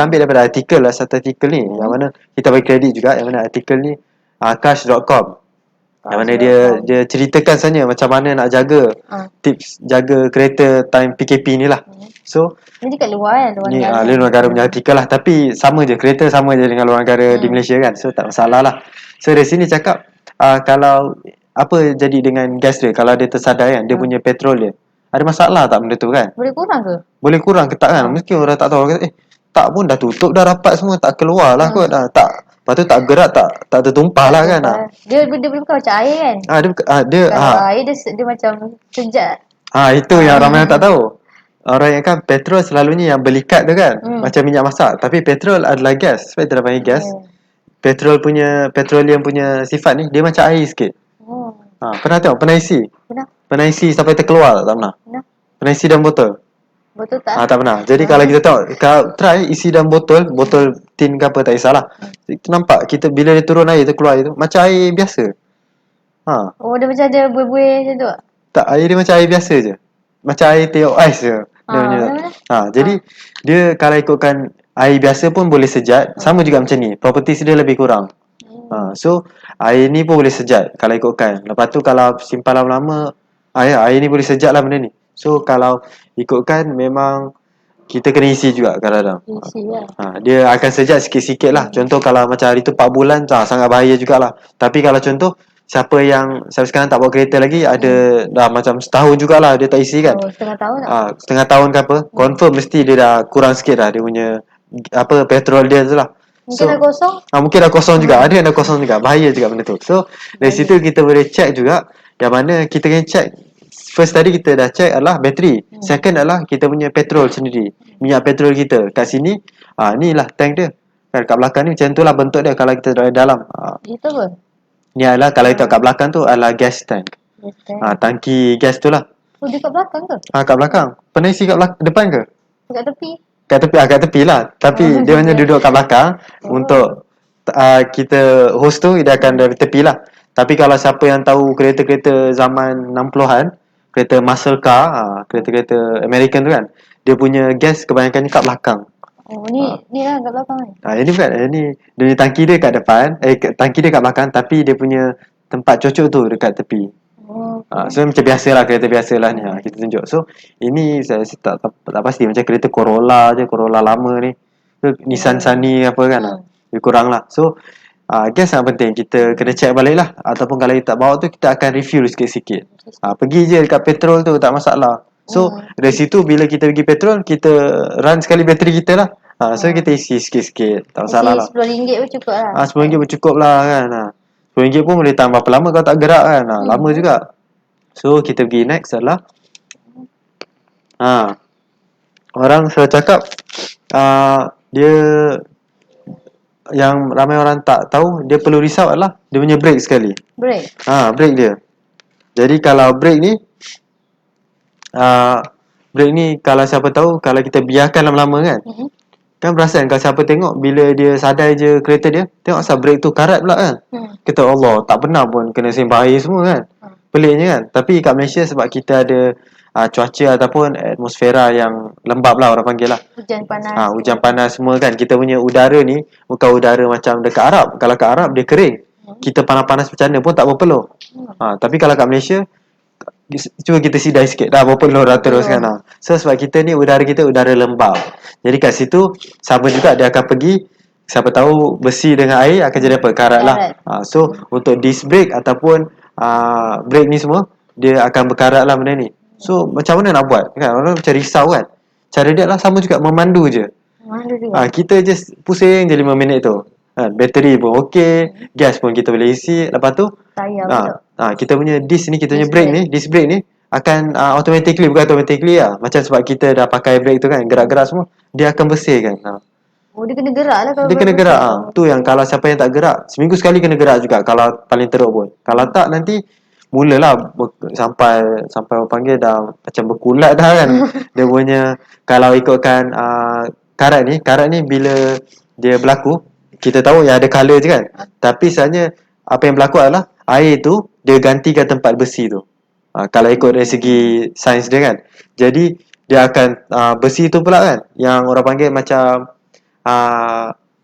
ambil daripada artikel lah, satu artikel ni yang mana kita bagi kredit juga, yang mana artikel ni cash.com, yang mana dia ceritakan sebenarnya macam mana nak jaga tips jaga kereta time PKP ni lah. So ni dekat luar kan, luar negara punya artikel lah, tapi sama je, kereta sama je dengan luar negara di Malaysia kan, so tak masalah lah. So dari sini cakap kalau apa jadi dengan gas dia, kalau dia tersadai kan, dia punya petrol dia ada masalah tak benda tu kan? Boleh kurang ke? Boleh kurang ke tak kan? Mungkin orang tak tahu, tak pun dah tutup dah rapat semua, tak keluar lah kot tak. Lepas tu tak gerak, tak tertumpah lah kan. Dia bukan macam air kan? Kalau air dia macam sejat. Itu yang ramai yang tak tahu. Orang yang kan petrol selalunya yang berlikat tu kan, macam minyak masak. Tapi petrol adalah gas. Sebab kita dah panggil gas. Petroleum punya sifat ni, dia macam air sikit. Pernah tengok? Pernah isi? Pernah isi sampai terkeluar tak pernah? Pernah isi dalam botol? Botol tak? Tak pernah. Jadi kalau kita tengok, kalau try isi dalam botol tin ke apa tak kisahlah. Kita nampak bila dia turun air terkeluar itu macam air biasa. Dia macam ada buih-buih macam tu? Tak, air dia macam air biasa je. Macam air teh ais je. Jadi dia kalau ikutkan air biasa pun boleh sejat, sama juga macam ni. Properties dia lebih kurang. So air ni pun boleh sejat kalau ikutkan. Lepas tu kalau simpan lama-lama air ni boleh sejat lah benda ni. So kalau ikutkan memang kita kena isi juga kadang-kadang. Dia akan sejat sikit-sikit lah. Contoh kalau macam hari tu 4 bulan sangat bahaya jugalah. Tapi kalau contoh siapa yang sampai sekarang tak bawa kereta lagi, ada dah macam setahun jugalah dia tak isi kan. Setengah tahun tak? Setengah tahun ke apa, confirm mesti dia dah kurang sikit dah dia punya petrol dia tu lah. Mungkin dah kosong? Mungkin dah kosong juga. Ada yang dah kosong juga. Bahaya juga benda tu. So dari situ kita boleh check juga, yang mana kita kena check. First tadi kita dah check adalah bateri. Second adalah kita punya petrol sendiri, minyak petrol kita. Kat sini ni lah tank dia kan, kat belakang ni macam tu lah bentuk dia kalau kita dari dalam. Itu apa? Ni adalah kalau kita kat belakang tu adalah gas tank. Tangki gas tu lah. Dia kat belakang ke? Kat belakang. Pernah isi kat depan ke? Kat tepi. Kat tepi lah. Tapi dia hanya duduk kat belakang. Untuk kita host tu dia akan dari tepi lah. Tapi kalau siapa yang tahu kereta-kereta zaman 60-an, kereta muscle car, kereta-kereta American tu kan, dia punya gas kebanyakannya kat belakang. Ni lah kat belakang ni. Ini bukan, ini dia punya tangki dia kat depan, tangki dia kat belakang, tapi dia punya tempat cocok tu dekat tepi. So macam biasalah, kereta biasalah ni, kita tunjuk. So ini saya tak pasti, macam kereta Corolla je, Corolla lama ni, Nissan Sunny apa kan, lebih kurang lah. So gas sangat penting, kita kena check balik lah. Ataupun kalau kita tak bawa tu, kita akan refuel sikit-sikit. Pergi je dekat petrol tu, tak masalah. So dari situ bila kita pergi petrol, kita run sekali bateri kita lah. So kita isi sikit-sikit, tak masalah lah. RM10 pun cukup lah. RM10 pun cukup lah kan. RM10 pun boleh tahan berapa lama kalau tak gerak kan. Lama juga. So kita pergi next adalah orang selalu cakap dia yang ramai orang tak tahu, dia perlu risau adalah dia punya brake sekali. Brake dia. Jadi kalau brake ni kalau siapa tahu, kalau kita biarkan lama-lama kan, kan perasan kalau siapa tengok bila dia sadai je kereta dia, tengok asal brake tu karat pula kan. Kita Allah, tak pernah pun kena sembah air semua kan. Peliknya kan. Tapi kat Malaysia sebab kita ada cuaca ataupun atmosfera yang lembap lah orang panggil lah. Hujan panas semua kan. Kita punya udara ni bukan udara macam dekat Arab. Kalau kat Arab dia kering, kita panas-panas bercanda pun tak berpeluh. Tapi kalau kat Malaysia, cuba kita sidai sikit dah berpeluh dah terus kan. So sebab kita ni udara kita udara lembap. Jadi kat situ sama juga dia akan pergi, siapa tahu besi dengan air akan jadi apa? Karat lah. So untuk disc brake ataupun brake ni semua, dia akan berkarat lah benda ni. So macam mana nak buat kan? Orang macam risau kan. Cara dia lah sama juga, memandu je. Kita just pusing je 5 minit tu kan. Bateri pun okey, gas pun kita boleh isi. Lepas tu kita punya disc ni, kita punya brake ni, disc brake ni akan automatically, bukan automatically lah, macam sebab kita dah pakai brake tu kan, gerak-gerak semua, dia akan bersih kan. Dia kena gerak lah kalau dia kena gerak. Tu yang kalau siapa yang tak gerak, seminggu sekali kena gerak juga kalau paling teruk pun. Kalau tak nanti mulalah sampai orang panggil dah macam berkulat dah kan. Dia punya, kalau ikutkan karat ni bila dia berlaku, kita tahu yang ada colour je kan. Tapi sebenarnya apa yang berlaku adalah air tu dia gantikan tempat besi tu. Kalau ikut dari segi sains dia kan. Jadi dia akan besi tu pula kan yang orang panggil macam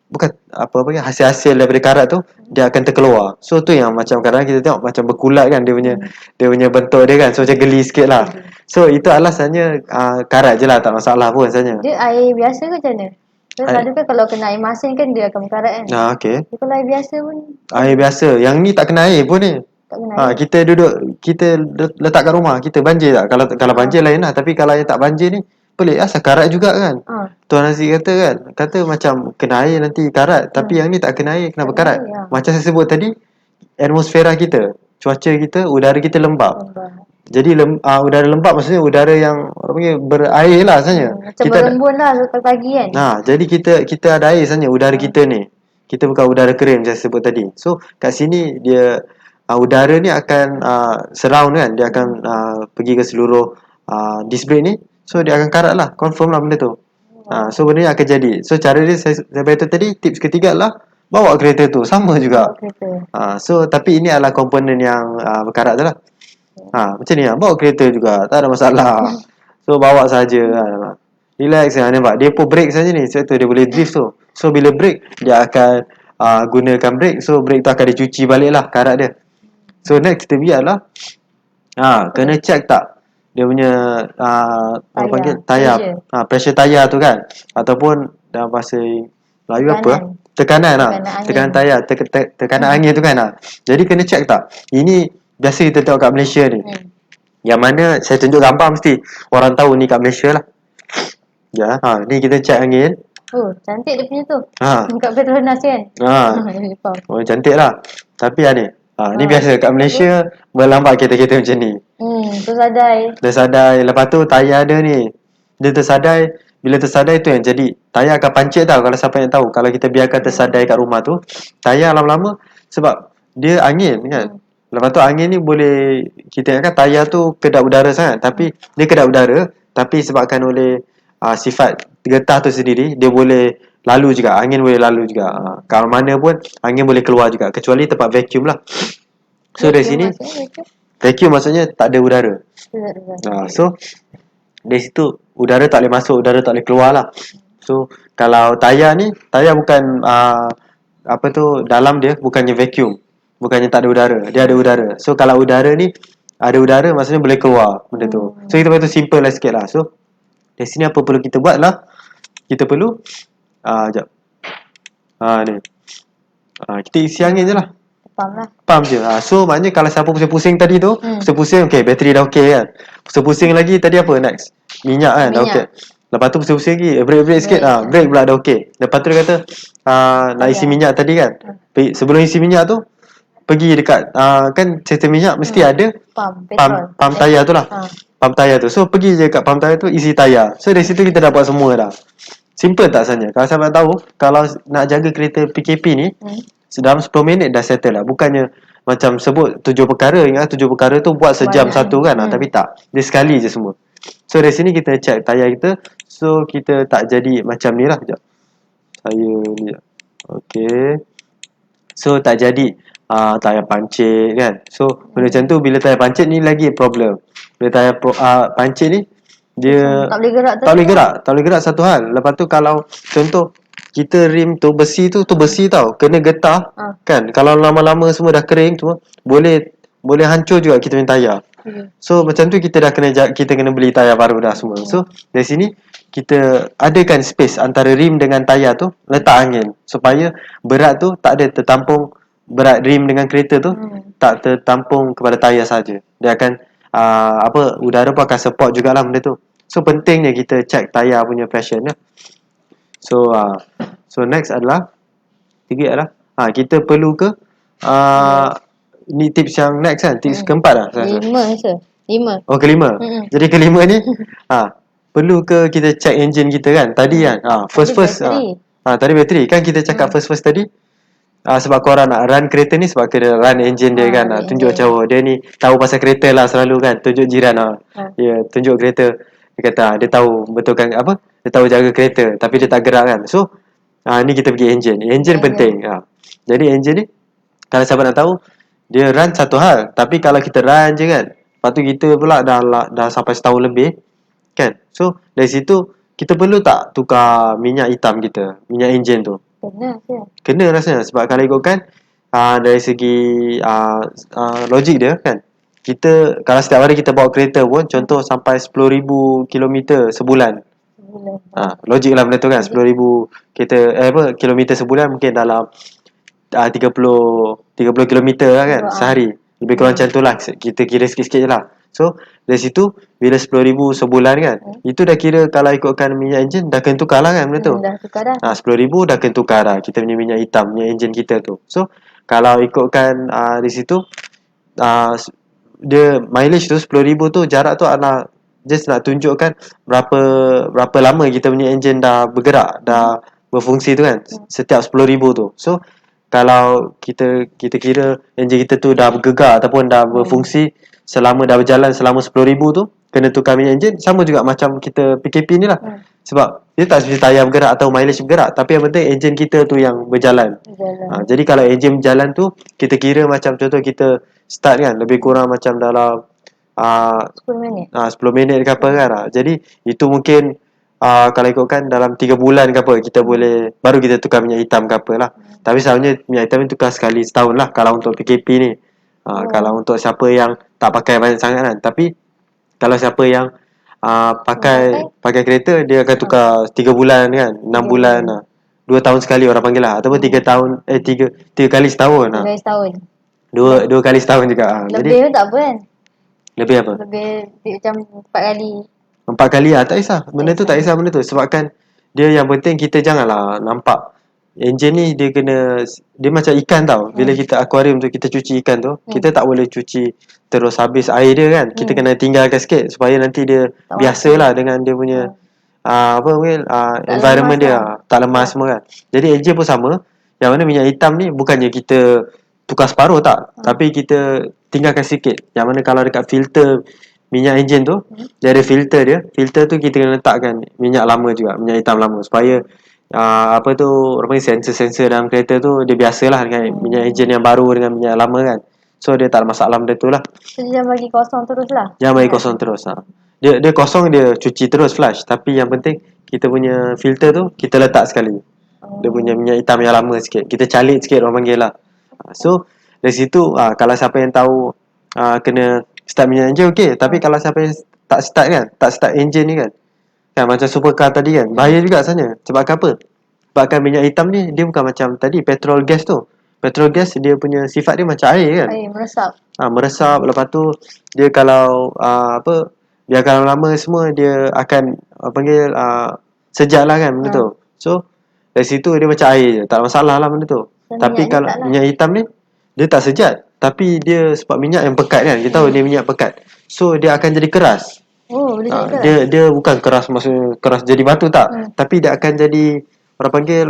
bukan apa hasil-hasil daripada karat tu dia akan terkeluar. So tu yang macam kadang-kadang kita tengok macam berkulat kan dia punya bentuk dia kan. So macam geli sikit lah. So itu alasannya karat je lah, tak masalah pun sebenarnya. Dia air biasa ke macam mana? Selalu kan kalau kena air masin kan dia akan berkarat kan. Okay. Dia kalau air biasa pun air biasa. Yang ni tak kena air pun ni. Kita duduk, kita letak kat rumah, kita banjir tak? Kalau banjir lain lah. Tapi kalau yang tak banjir ni pelik lah, karat juga kan. Tuan Aziz kata kan, kata macam kena air nanti karat. Tapi yang ni tak kena air, kenapa karat? Macam saya sebut tadi, atmosfera kita, cuaca kita, udara kita lembab. Jadi udara lembab maksudnya udara yang orang panggil berair lah sebenarnya. Macam berembun lah pagi kan. Jadi kita ada air sebenarnya, udara kita ni. Kita bukan udara kering macam saya sebut tadi. So kat sini dia udara ni akan surround kan, dia akan pergi ke seluruh disc brake ni. So dia akan karat lah, confirm lah benda tu. So benda ni akan jadi. So cara dia saya beritahu tadi, tips ketiga lah bawa kereta tu, sama juga. So tapi ini adalah komponen yang berkarat je lah. Macam ni lah, bawa kereta juga, tak ada masalah. So bawa saja lah. Relax lah, nampak dia pun brake saja ni, sebab tu dia boleh drift tu. So bila brake dia akan gunakan brake. So brake tu akan dicuci balik lah karat dia. So next kita biarlah kena check tak dia punya apa panggil tayar, pressure tayar tu kan, ataupun dalam bahasa Melayu apa, tekanan tekanan tayar, tekanan angin tu kan. Jadi kena check tak. Ini biasa kita tengok kat Malaysia ni. Yang mana saya tunjuk gambar mesti orang tahu ni kat Malaysia lah. Ni kita check angin. Oh, cantik dia punya tu. Kat Petronas kan. Cantik lah. Tapi ni ni biasa kat Malaysia berlambat kereta-kereta macam ni. Tersadai. Lepas tu tayar dia ni, dia tersadai. Bila tersadai tu yang jadi tayar akan pancit tau. Kalau siapa yang tahu, kalau kita biarkan tersadai kat rumah tu, tayar lama-lama sebab dia angin kan. Lepas tu angin ni boleh, kita ingatkan tayar tu kedap udara sangat, tapi dia kedap udara, tapi sebabkan oleh sifat getah tu sendiri, dia boleh lalu juga, angin boleh lalu juga. Kalau mana pun angin boleh keluar juga, kecuali tempat vacuum lah. So dari sini vacuum maksudnya tak ada udara. So dari situ udara tak boleh masuk, udara tak boleh keluar lah. So kalau tayar ni, tayar bukan apa tu, dalam dia bukannya vacuum, bukannya tak ada udara, dia ada udara. So kalau udara ni ada udara, maksudnya boleh keluar benda tu. So kita betul simple lah sikit lah. So dari sini apa perlu kita buat lah, kita perlu sekejap ni kita isi angin je lah, pump je. So maknanya kalau siapa pusing-pusing tadi tu, pusing-pusing, okay, bateri dah okay kan. Pusing-pusing lagi tadi apa next? Minyak kan, dah okay. Lepas tu pusing-pusing lagi, break sikit, break pula dah okay. Lepas tu dia kata nak isi minyak tadi kan. Sebelum isi minyak tu pergi dekat kan sistem minyak mesti ada pump tayar tu lah. Pump tayar tu. So pergi je kat pump tayar tu, isi tayar. So dari situ kita dah buat semua dah. Simple tak sebenarnya? Kalau sahabat tahu, kalau nak jaga kereta PKP ni, dalam 10 minit dah settle lah. Bukannya macam sebut 7 perkara, ingat 7 perkara tu buat sejam satu kan. Tapi tak, dia sekali je semua. So dari sini kita check tayar kita. So kita tak jadi macam ni lah. Sekejap, saya ni okay. So tak jadi tayar pancit kan. So benda macam tu, bila tayar pancit ni lagi problem. Bila tayar pancit ni dia tak boleh gerak satu hal. Lepas tu kalau contoh kita rim tu besi tu besi tau, kena getah kan. Kalau lama-lama semua dah kering tu boleh hancur juga kita punya tayar. So macam tu kita kena beli tayar baru dah semua. So dari sini kita adakan space antara rim dengan tayar tu, letak angin supaya berat tu tak ada tertampung, berat rim dengan kereta tu tak tertampung kepada tayar saja. Dia akan udara pun akan support jugalah benda tu. So pentingnya kita check tayar punya pressure ya. So next adalah kita perlu ke ni tips yang next kan, tips keempat lah. 5. Oh, kelima. Jadi kelima ni perlu ke kita check engine kita kan. Tadi kan first tadi bateri kan kita cakap first tadi. Sebab korang nak run kereta ni, sebab kena run engine dia kan. Tunjuk macam dia ni tahu pasal kereta lah selalu kan. Tunjuk jiran tunjuk kereta. Dia kata dia tahu betulkan apa, dia tahu jaga kereta tapi dia tak gerak kan. So Ni kita pergi engine. Engine penting. Jadi engine ni, kalau sahabat nak tahu, dia run satu hal. Tapi kalau kita run je kan, lepas tu kita pula dah sampai setahun lebih kan. So dari situ kita perlu tak tukar minyak hitam kita, minyak enjin tu? Kena rasanya. Sebab kalau ikutkan dari segi logik dia kan, kita kalau setiap hari kita bawa kereta pun, contoh sampai 10,000 kilometer sebulan. Logik lah benda tu kan. 10,000 kilometer sebulan, mungkin dalam 30 kilometer lah kan sehari. Lebih kurang macam tu lah. Kita kira sikit-sikit je lah. So dari situ bila 10,000 sebulan kan, itu dah kira kalau ikutkan minyak enjin dah kena tukar lah kan benda tu. Dah tukar dah. 10,000 dah kena tukar dah kita punya minyak hitam, minyak enjin kita tu. So kalau ikutkan di situ dia mileage tu 10,000 tu, jarak tu adalah just nak tunjukkan berapa lama kita punya enjin dah bergerak, dah berfungsi tu kan, setiap 10,000 tu. So kalau kita kira enjin kita tu dah bergegar ataupun dah berfungsi dah berjalan selama 10,000 tu, kena tukar minyak enjin. Sama juga macam kita PKP ni lah. Sebab dia tak semestinya tayar bergerak atau mileage bergerak, tapi yang penting enjin kita tu yang berjalan. Jadi kalau enjin berjalan tu, kita kira macam contoh kita start kan, lebih kurang macam dalam 10 minit 10 minit ke apa kan. Jadi itu mungkin kalau ikutkan dalam 3 bulan ke apa, kita boleh baru kita tukar minyak hitam ke apa lah. Tapi selalunya minyak hitam ni tukar sekali setahun lah kalau untuk PKP ni. Kalau untuk siapa yang tak pakai banyak sangat kan. Tapi kalau siapa yang pakai kereta, dia akan tukar 3 bulan kan, 6 bulan 2 tahun sekali orang panggil lah. Ataupun 3 tahun 3 kali setahun. 3 kali setahun. 2 kali setahun juga. Lebih pun tak apa kan? Lebih apa? Lebih macam 4 kali. 4 kali tak kisah. Benda tu tak kisah benda tu. Sebabkan dia yang penting kita janganlah nampak enjin ni dia macam ikan tau. Bila kita aquarium tu, kita cuci ikan tu, kita tak boleh cuci terus habis air dia kan. Kita kena tinggalkan sikit supaya nanti dia biasalah dengan dia punya environment dia, tak lemas semua kan. Jadi enjin pun sama. Yang mana minyak hitam ni bukannya kita tukar separuh tak, tapi kita tinggalkan sikit. Yang mana kalau dekat filter minyak enjin tu, dia ada filter dia. Filter tu kita kena letakkan minyak lama juga, minyak hitam lama, supaya sensor dalam kereta tu dia biasalah dengan minyak enjin yang baru dengan minyak lama kan. So dia tak ada masalah benda tu lah. So jangan bagi kosong terus lah. Jangan bagi kosong terus. Dia kosong, dia cuci terus flush. Tapi yang penting kita punya filter tu kita letak sekali. Dia punya minyak hitam yang lama sikit, kita calik sikit orang panggil lah. So dari situ kalau siapa yang tahu kena start minyak enjin okey. Tapi kalau siapa yang tak start enjin ni kan, macam supercar tadi kan, bahaya juga sebenarnya. Sebab apa? Sebabkan minyak hitam ni dia bukan macam tadi petrol gas tu. Petrol gas dia punya sifat dia macam air kan. Air meresap. Meresap. Lepas tu dia kalau biarkan lama semua, dia akan panggil sejak lah kan benda tu. So dari situ dia macam air je, tak ada masalah lah benda tu. Tapi kalau minyak hitam ni, dia tak sejat, tapi dia sebab minyak yang pekat kan. Kita tahu dia minyak pekat, so dia akan jadi keras. Boleh jadi keras. Dia bukan keras maksudnya keras jadi batu tak, tapi dia akan jadi orang panggil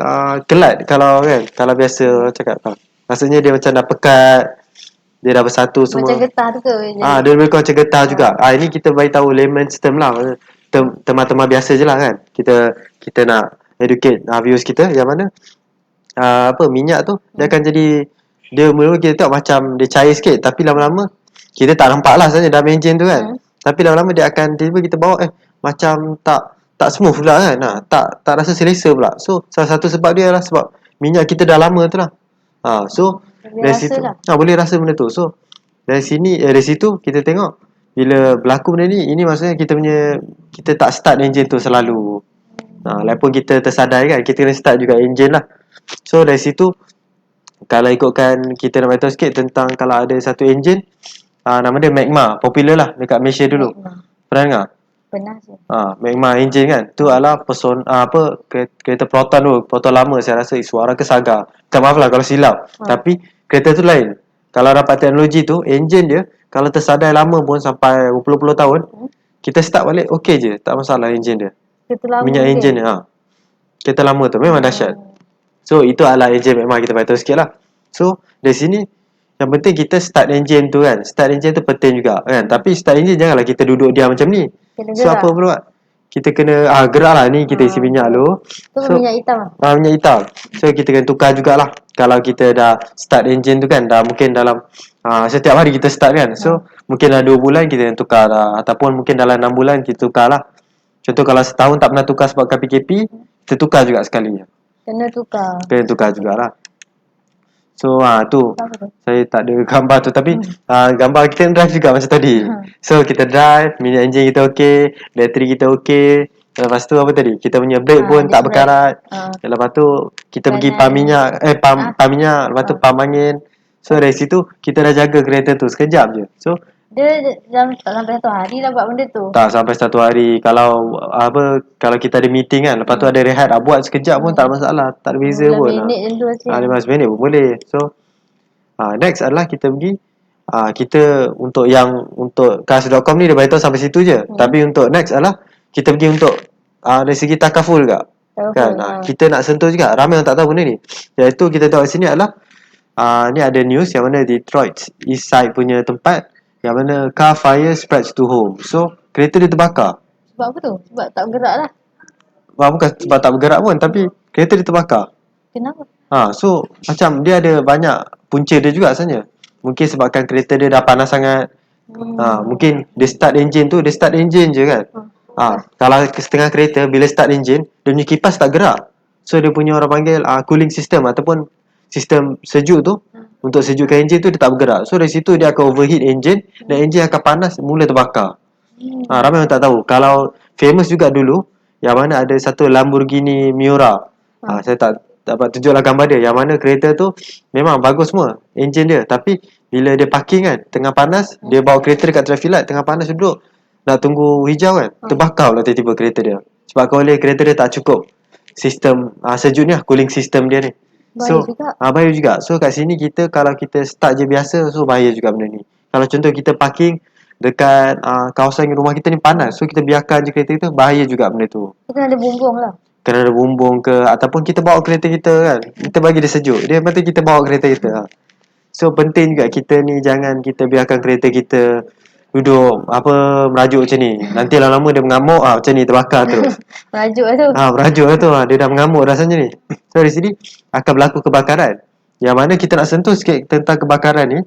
kelat kalau biasa cakap maksudnya dia macam dah pekat, dia dah bersatu semua. Macam getah tu ke? Dia lebih kurang macam getah juga. Ini kita bagi tahu layman term lah, tema-tema biasa je lah kan. Kita nak educate viewers kita yang mana minyak tu dia akan jadi, dia mula kita tengok macam dia cair sikit, tapi lama-lama kita tak nampak lah sebenarnya dalam enjin tu kan. Tapi lama-lama dia akan tiba kita bawa macam tak smooth pula kan. Tak rasa selesa pula. So salah satu sebab dia adalah sebab minyak kita dah lama tu lah. So dari situ boleh rasa benda tu. So dari situ kita tengok bila berlaku benda ni, ini maksudnya kita tak start enjin tu selalu. Walaupun kita tersadar kan, kita kena start juga enjin lah. So dari situ, kalau ikutkan kita nak beritahu sikit tentang kalau ada satu enjin, nama dia Magma, popular lah dekat Malaysia dulu. Pernah dengar? Pernah sih. Magma engine kan. Tu adalah kereta Proton tu, Proton lama saya rasa, Suara ke Saga. Tak maaf lah kalau silap. Tapi kereta tu lain. Kalau dapat teknologi tu, engine dia kalau tersadai lama pun sampai berpuluh-puluh tahun, kita start balik okey je, tak masalah engine dia. Minyak engine dia. Kereta lama tu memang dahsyat. So itu adalah engine Magma, kita beritahu sikit lah. So dari sini yang penting kita start engine tu kan. Start engine tu penting juga kan. Tapi start engine janganlah kita duduk diam macam ni. So apa pula? kita kena gerak lah ni, kita isi minyak dulu. So minyak hitam lah. Minyak hitam. So kita kena tukar jugalah. Kalau kita dah start engine tu kan, dah mungkin dalam setiap hari kita start kan. So mungkin dah 2 bulan kita tukar lah, ataupun mungkin dalam 6 bulan kita tukar lah. Contoh kalau setahun tak pernah tukar sebabkan PKP, kita tukar juga sekali. Kena tukar jugalah. So tu saya tak ada gambar tu, tapi gambar kita drive juga macam tadi. So kita drive, minyak enjin kita okey, bateri kita okey. Lepas tu apa tadi? Kita punya brake pun tak berkarat. Lepas tu kita pergi pam minyak, pam minyak, lepas tu pam angin. So dari situ kita dah jaga kereta tu sekejap je. So dia tak sampai 1 hari dah buat benda tu. Tak sampai 1 hari. Kalau kita ada meeting kan, lepas tu ada rehat, buat sekejap pun tak masalah, tak ada beza pun. 15 minit je tu 15 minit pun boleh. So next adalah kita pergi kita untuk cars.com ni dia beritahu sampai situ je. Tapi untuk next adalah kita pergi untuk dari segi takaful juga. Kan? Kita nak sentuh juga. Ramai orang tak tahu benda ni. Iaitu kita tahu sini adalah ni ada news yang mana Detroit East Side punya tempat yang mana car fire spreads to home. So kereta dia terbakar. Sebab apa tu? Sebab tak bergerak lah. Bukan sebab tak bergerak pun, tapi kereta dia terbakar. Kenapa? So macam dia ada banyak punca dia juga sebenarnya. Mungkin sebabkan kereta dia dah panas sangat. Mungkin dia start engine je kan. Kalau setengah kereta bila start engine, dia punya kipas tak gerak. So dia punya orang panggil cooling system ataupun sistem sejuk tu, untuk sejukkan enjin tu dia tak bergerak. So dari situ dia akan overheat enjin dan enjin akan panas, mula terbakar. Ramai orang tak tahu. Kalau famous juga dulu, yang mana ada satu Lamborghini Miura. Saya tak dapat tunjuklah gambar dia, yang mana kereta tu memang bagus semua enjin dia, tapi bila dia parking kan, tengah panas, dia bawa kereta dekat traffic light, tengah panas duduk nak tunggu hijau kan, terbakar lah tiba-tiba kereta dia. Sebab kereta dia tak cukup sistem sejuk ni lah, cooling system dia ni. So bahaya juga. So kat sini kalau kita start je biasa, so bahaya juga benda ni. Kalau contoh kita parking dekat kawasan rumah kita ni panas, so kita biarkan je kereta kita, bahaya juga benda tu. Kena ada bumbung lah. Kena ada bumbung ke, ataupun kita bawa kereta kita kan, kita bagi dia sejuk. Dia penting kita bawa kereta kita. So penting juga kita ni jangan kita biarkan kereta kita duduk merajuk macam ni. Nanti lama-lama dia mengamuk macam ni, terbakar terus. Merajuk lah tu. Merajuk lah tu. Dia dah mengamuk rasanya ni. So di sini akan berlaku kebakaran. Yang mana kita nak sentuh sikit tentang kebakaran ni.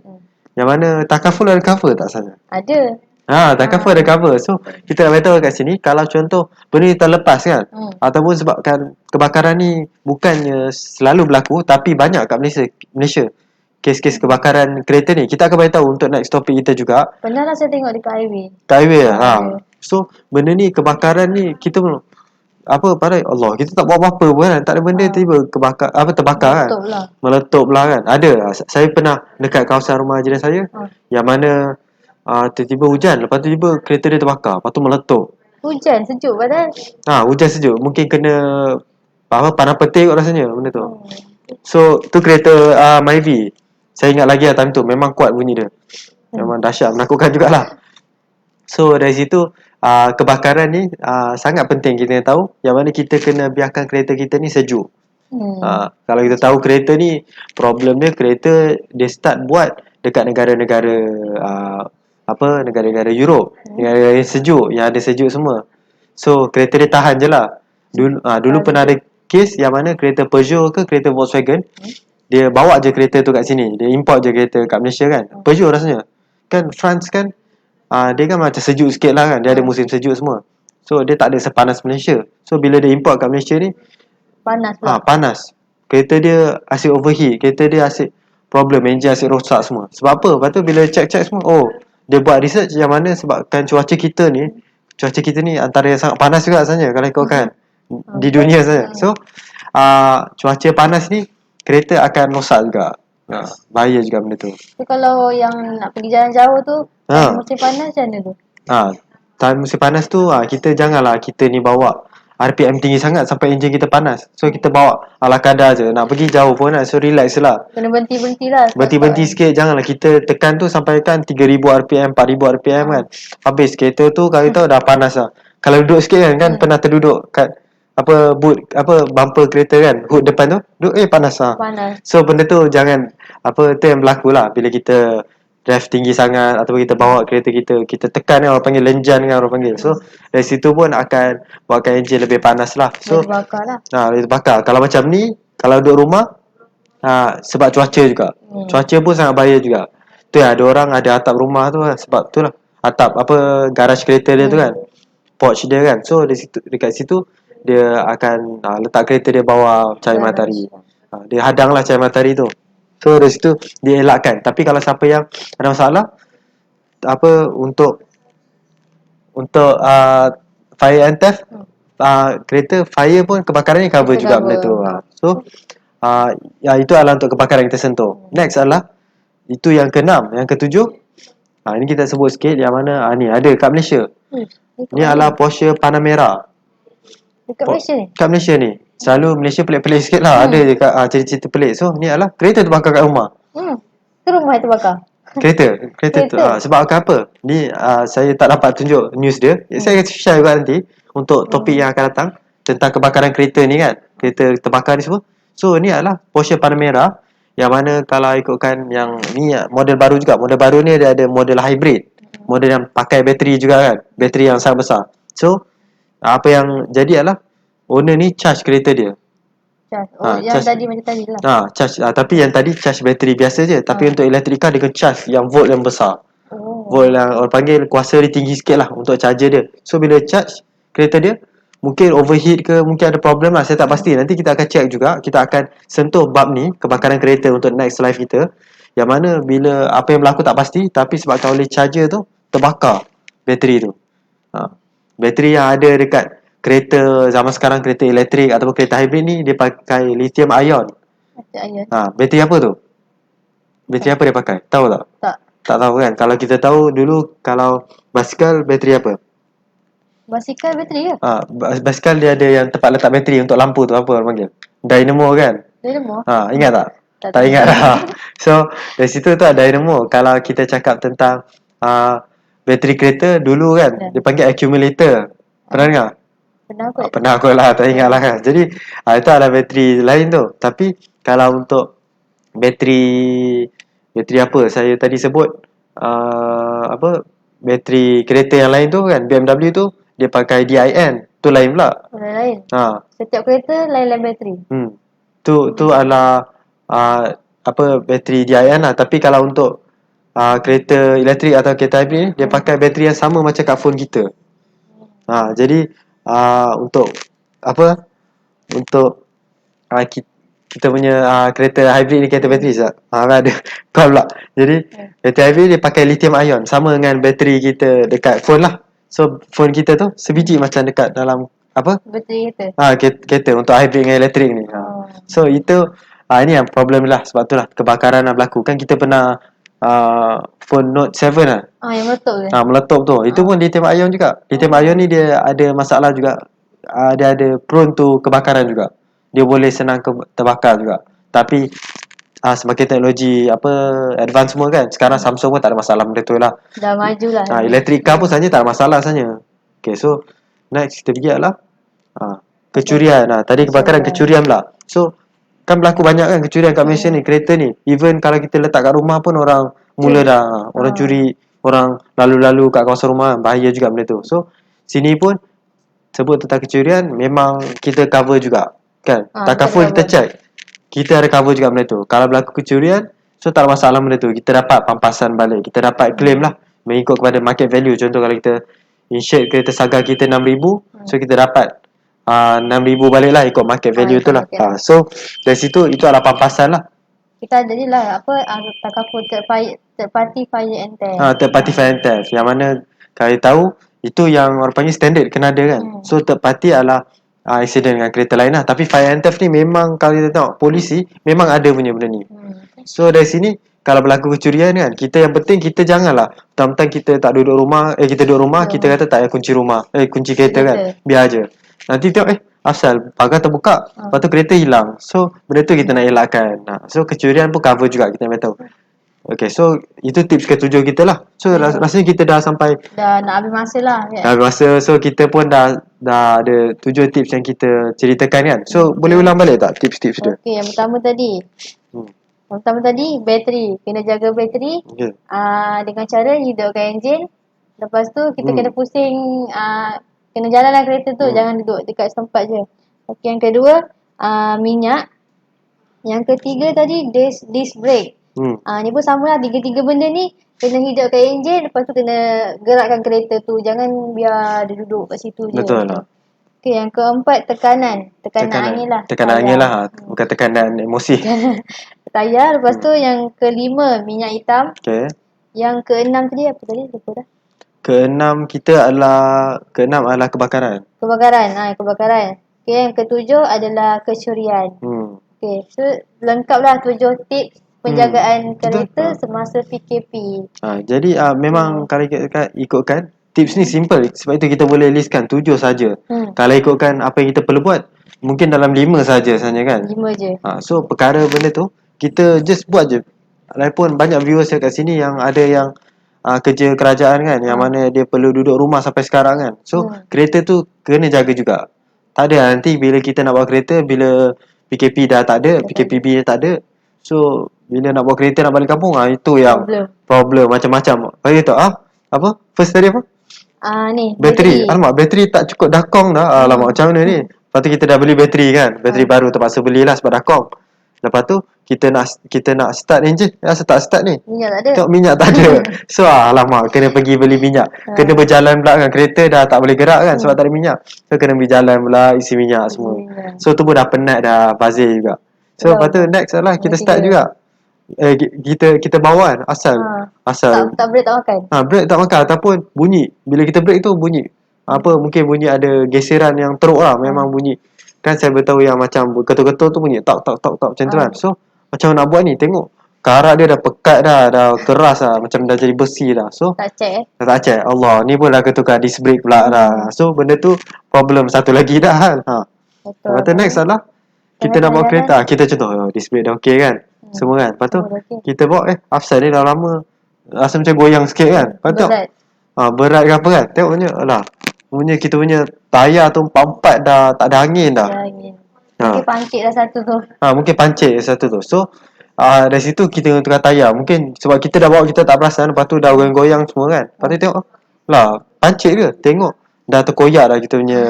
Yang mana takaful ada cover tak sana? Ada. Takaful ada cover. So kita nak beritahu kat sini, kalau contoh benda ni terlepas kan, ataupun sebabkan kebakaran ni bukannya selalu berlaku, tapi banyak kat Malaysia. Kes-kes kebakaran kereta ni. Kita akan beritahu untuk next topik kita juga. Pernah lah saya tengok dekat highway. Kat highway So benda ni, kebakaran ni kita padahal Allah, kita tak buat apa-apa pun kan. Tak ada benda tiba terbakar kan. Meletup lah kan. Ada. Saya pernah dekat kawasan rumah jiran saya, yang mana tiba-tiba hujan, lepas tu tiba kereta dia terbakar, lepas tu meletup. Hujan sejuk padahal. Hujan sejuk. Mungkin kena panas petir kot rasanya benda tu. So tu kereta Myvi. Saya ingat lagi time tu, memang kuat bunyi dia. Memang dahsyat, menakutkan jugalah. So dari situ kebakaran ni sangat penting kita tahu, yang mana kita kena biarkan kereta kita ni sejuk. Kalau kita tahu kereta ni, problem dia kereta dia start buat dekat negara-negara negara-negara Europe, negara yang sejuk, yang ada sejuk semua. So kereta dia tahan je lah. Dulu pernah ada kes yang mana kereta Peugeot ke kereta Volkswagen, dia bawa je kereta tu kat sini, dia import je kereta kat Malaysia kan. Peugeot rasanya kan, France kan, dia kan macam sejuk sikit lah kan, dia ada musim sejuk semua. So dia tak ada sepanas Malaysia. So bila dia import kat Malaysia ni, panas lah. Panas. Kereta dia asyik overheat, kereta dia asyik problem, enjin asyik rosak semua. Sebab apa? Lepas tu bila check semua, dia buat research yang mana sebabkan cuaca kita ni antara yang sangat panas juga sebenarnya kalau ikutkan di dunia saja. So cuaca panas ni kereta akan rosak juga. Bahaya juga benda tu. So, kalau yang nak pergi jalan jauh tu, musim panas macam mana tu? Time musim panas tu kita janganlah kita ni bawa RPM tinggi sangat sampai enjin kita panas. So kita bawa ala kadar je. Nak pergi jauh pun so relax lah. Kena berhenti lah. Berhenti sikit. Janganlah kita tekan tu sampai kan 3,000 RPM, 4,000 RPM kan. Habis kereta tu kalau tahu dah panas lah. Kalau duduk sikit kan pernah terduduk kat bumper kereta kan, hood depan tu duduk panas lah. So benda tu jangan tu yang berlaku lah bila kita drive tinggi sangat ataupun kita bawa kereta kita tekan kan, orang panggil lenjan kan orang panggil. So dari situ pun akan buatkan enjin lebih panas lah. So bakar lah. Lebih bakar. Kalau macam ni, kalau duduk rumah sebab cuaca juga. Cuaca pun sangat bahaya juga. Tu ada orang ada atap rumah tu lah, sebab tu lah. Atap garaj kereta dia tu kan. Porch dia kan. So dekat situ dia akan letak kereta dia bawah cahaya matahari. Dia hadang lah cahaya matahari tu. So dari situ dia elakkan. Tapi kalau siapa yang ada masalah untuk fire and theft, kereta fire pun kebakaran ni cover juga benda tu. So itu adalah untuk kebakaran yang tersentuh. Next adalah itu yang ke-6, yang ke-7. Ini kita sebut sikit yang mana ni ada kat Malaysia. Ni adalah Porsche Panamera. Dekat Malaysia ni? Kat Malaysia ni. Selalu Malaysia pelik-pelik sikit lah. Ada je cerita-cerita pelik. So ni adalah kereta terbakar kat rumah. Ke rumah yang terbakar? Kereta tu. Sebab apa? Ni saya tak dapat tunjuk news dia. Saya akan share juga nanti untuk topik yang akan datang tentang kebakaran kereta ni kan. Kereta terbakar ni semua. So ni adalah Porsche Panamera, yang mana kalau ikutkan yang ni model baru juga. Model baru ni dia ada model hybrid. Model yang pakai bateri juga kan. Bateri yang sangat besar. So apa yang jadi adalah owner ni charge kereta dia. Yang tadi macam tadi lah. Charge. Tapi yang tadi charge bateri biasa je. Tapi untuk electric car dia kena charge yang volt yang besar. Volt yang orang panggil kuasa dia tinggi sikit lah untuk charger dia. So bila charge kereta dia, mungkin overheat ke, mungkin ada problem lah, saya tak pasti. Nanti kita akan check juga. Kita akan sentuh bab ni, kebakaran kereta untuk next live kita. Yang mana bila apa yang berlaku tak pasti, tapi sebabkan oleh charger tu terbakar bateri tu. Bateri yang ada dekat kereta zaman sekarang, kereta elektrik ataupun kereta hybrid ni, dia pakai lithium ion. Bateri apa tu? Bateri apa dia pakai? Tahu tak? Tak tahu kan? Kalau kita tahu dulu, kalau basikal bateri apa? Basikal bateri ke? Basikal dia ada yang tempat letak bateri untuk lampu tu, apa orang panggil? Dynamo kan? Dynamo? Ingat tak? Tak ingat dah. So dari situ tu ada dynamo. Kalau kita cakap tentang bateri kereta dulu kan, dia panggil accumulator. Pernah dengar? Pernah kot lah, tak ingat lah kan. Jadi itu adalah bateri lain tu. Tapi kalau untuk bateri apa saya tadi sebut, bateri kereta yang lain tu kan, BMW tu dia pakai DIN. Tu lain pula. Lain. Setiap kereta lain-lain bateri. Tu adalah bateri DIN lah. Tapi kalau untuk kereta elektrik atau kereta hybrid ni, dia pakai bateri yang sama macam kat phone kita. Jadi untuk kita punya kereta hybrid ni, kereta bateri tak? Ada call pula. Jadi kereta hybrid dia pakai lithium ion, sama dengan bateri kita dekat phone lah. So phone kita tu sebiji macam dekat dalam bateri kereta untuk hybrid dengan elektrik ni. So itu ini yang problem lah. Sebab tu lah kebakaran berlaku. Kan kita pernah phone Note 7 lah. Yang meletup tu. Meletup tu. Itu pun lithium ion juga. Lithium ion ni dia ada masalah juga. Dia ada prone to kebakaran juga. Dia boleh senang terbakar juga. Tapi semakin teknologi advance semua kan. Sekarang Samsung pun tak ada masalah benda tu lah. Dah maju lah. Electric car pun sebenarnya tak ada masalah sebenarnya. Okay, so next kita pergi adalah kecurian. Tadi kebakaran, kecurian pula. So kan berlaku banyak kan kecurian kat Malaysia ni, kereta ni. Even kalau kita letak kat rumah pun orang mula dah orang curi, orang lalu-lalu kat kawasan rumah, bahaya juga benda tu. So sini pun sebut tentang kecurian, memang kita cover juga kan. Tak cover kita check, kita ada cover juga benda tu. Kalau berlaku kecurian, so tak ada masalah benda tu. Kita dapat pampasan balik, kita dapat claim lah mengikut kepada market value. Contoh kalau kita insured kereta Saga kita 6,000, so kita dapat 6,000 balik lah ikut market value tu lah. So dari situ itu adalah pampasan lah. Kita ada je lah takaful third party fire and theft. Third party fire and theft, yang mana kalau tahu itu yang orang panggil standard kena ada kan. So third party adalah accident dengan kereta lain lah. Tapi fire and theft ni memang kalau kita tengok polisi memang ada punya benda ni. So dari sini kalau berlaku kecurian kan, kita yang penting kita janganlah mentang-mentang kita tak duduk rumah, kita duduk rumah, kita kata tak payah kunci rumah, kunci kereta kan, biar je. Nanti tengok asal pagar terbuka, lepas tu kereta hilang. So benda tu kita nak elakkan. So kecurian pun cover juga, kita nak tahu. Okay, so itu tips ke-7 kita lah. So rasanya kita dah sampai, dah nak habis masa lah kan? Dah habis masa. So kita pun dah ada 7 tips yang kita ceritakan kan. So boleh ulang balik tak tips-tips dia? Okay, yang pertama tadi Pertama tadi bateri, kena jaga bateri dengan cara hidupkan enjin. Lepas tu kita kena pusing, kena jalanlah kereta tu, jangan duduk dekat tempat je. Okey, yang kedua minyak. Yang ketiga tadi disc brake. Ni pun sama lah, tiga-tiga benda ni kena hidupkan enjin, lepas tu kena gerakkan kereta tu, jangan biar dia duduk kat situ je. Betul lah. Okey, yang keempat tekanan angin lah. Tekanan angin lah, bukan tekanan emosi. Tayar, lepas tu yang kelima minyak hitam. Okay. Yang keenam tadi apa tadi? Lupa dah. Keenam adalah kebakaran. Kebakaran. Okay, yang ketujuh adalah kecurian. Okay, so lengkaplah 7 tips penjagaan kereta semasa PKP. Jadi memang kalau kita ikutkan tips ni simple, sebab itu kita boleh listkan 7 saja. Kalau ikutkan apa yang kita perlu buat, mungkin dalam 5 saja sebenarnya kan. 5 je. So perkara benda tu kita just buat je. Walaupun banyak viewers kat sini yang ada yang kerja kerajaan kan, yang mana dia perlu duduk rumah sampai sekarang kan. So kereta tu kena jaga juga. Tak ada nanti bila kita nak bawa kereta, bila PKP dah tak ada, PKPB dah tak ada, so bila nak bawa kereta nak balik kampung, itu yang problem macam-macam. Bagi tahu apa? First tadi apa? Ni bateri. Alamak, bateri tak cukup dah kong dah. Alamak, macam mana ni? Lepas tu kita dah beli bateri kan. Bateri baru terpaksa belilah sebab dah kong. Lepas tu kita nak start enjin, start ni. Minyak tak ada. Tengok minyak tak ada. So alamak, kena pergi beli minyak. Kena berjalan pula kan, kereta dah tak boleh gerak kan sebab tak ada minyak. So kena pergi jalan pula isi minyak semua. So tu pun dah penat dah, bazir juga. So lepas tu next adalah kita start juga. Kita bawa kan, asal tak break tak makan. Break tak makan ataupun bunyi. Bila kita break tu bunyi. Mungkin bunyi ada geseran yang teruk lah, memang bunyi. Kan saya beritahu yang macam ketul-ketul tu bunyi tak macam tu kan. So macam nak buat ni, tengok karat dia dah pekat dah keras dah, macam dah jadi besi dah. So tak check tak check. Allah, ni pun dah ketukar disc brake pula dah. So benda tu problem satu lagi dah kan. Lepas tu next adalah kita nak bawa kereta, kita contoh disc brake dah okey kan, semua kan. Lepas tu kita bawa Afsal ni dah lama rasa macam goyang sikit kan. Lepas tu berat ke apa kan, tengoknya kita punya tayar tu 4 dah tak ada angin dah. Mungkin pancit dah satu tu. Mungkin pancit satu tu. So dari situ kita tukar tayar. Mungkin sebab kita dah bawa, kita tak perasan, lepas tu dah goyang-goyang semua kan. Lepas tu tengok pancit ke, tengok dah terkoyak dah kita punya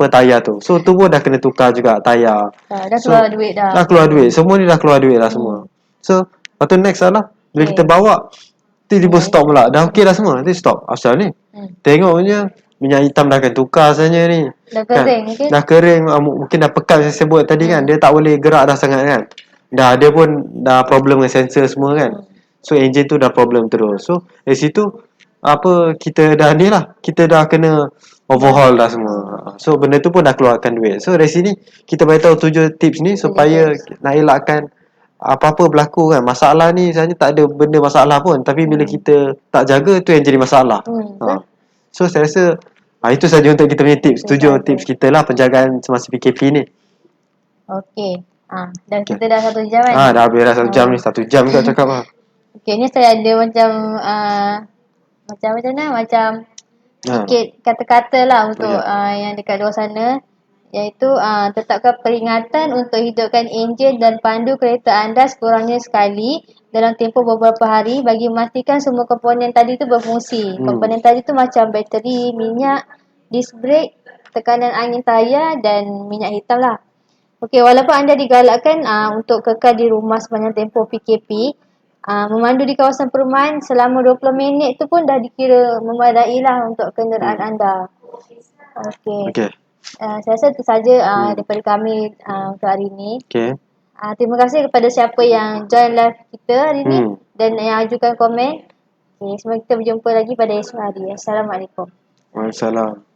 tayar tu. So tu pun dah kena tukar juga tayar. Dah keluar duit dah. Dah keluar duit. Semua ni dah keluar duit dah semua. So lepas tu next adalah bila kita bawa tiba-tiba stop pula. Dah okey dah semua. Nanti stop. Asal ni tengoknya minyak hitam dah akan tukar sebenarnya ni. Dah kering kan? Dah kering, mungkin dah pekat saya sebut tadi kan. Dia tak boleh gerak dah sangat kan. Dia pun dah problem dengan sensor semua kan. So enjin tu dah problem terus. So dari situ kita dah ni lah, kita dah kena overhaul dah semua. So benda tu pun dah keluarkan duit. So dari sini kita beritahu 7 tips ni supaya nak elakkan apa-apa berlaku kan. Masalah ni sebenarnya tak ada benda masalah pun, tapi bila kita tak jaga tu yang jadi masalah. So saya rasa itu saja untuk kita punya tips. 7 tips kita lah penjagaan semasa PKP ni. Okey. Dan kita dah 1 jam kan? Dah habis dah 1 jam ni. 1 jam kau cakap lah. Okey, ni saya ada macam macam sikit kata-kata lah untuk yang dekat luar sana, iaitu tetapkan peringatan untuk hidupkan enjin dan pandu kereta anda sekurangnya sekali dalam tempoh beberapa hari bagi memastikan semua komponen tadi tu berfungsi. Komponen tadi tu macam bateri, minyak, disc brake, tekanan angin tayar dan minyak hitam lah. Okey, walaupun anda digalakkan untuk kekal di rumah sepanjang tempoh PKP, memandu di kawasan perumahan selama 20 minit tu pun dah dikira memadai lah untuk kenderaan anda. Okey. Saya rasa itu saja daripada kami untuk hari ini. Terima kasih kepada siapa yang join live kita hari ini dan yang ajukan komen. Semoga kita berjumpa lagi pada esok hari. Assalamualaikum. Waalaikumsalam.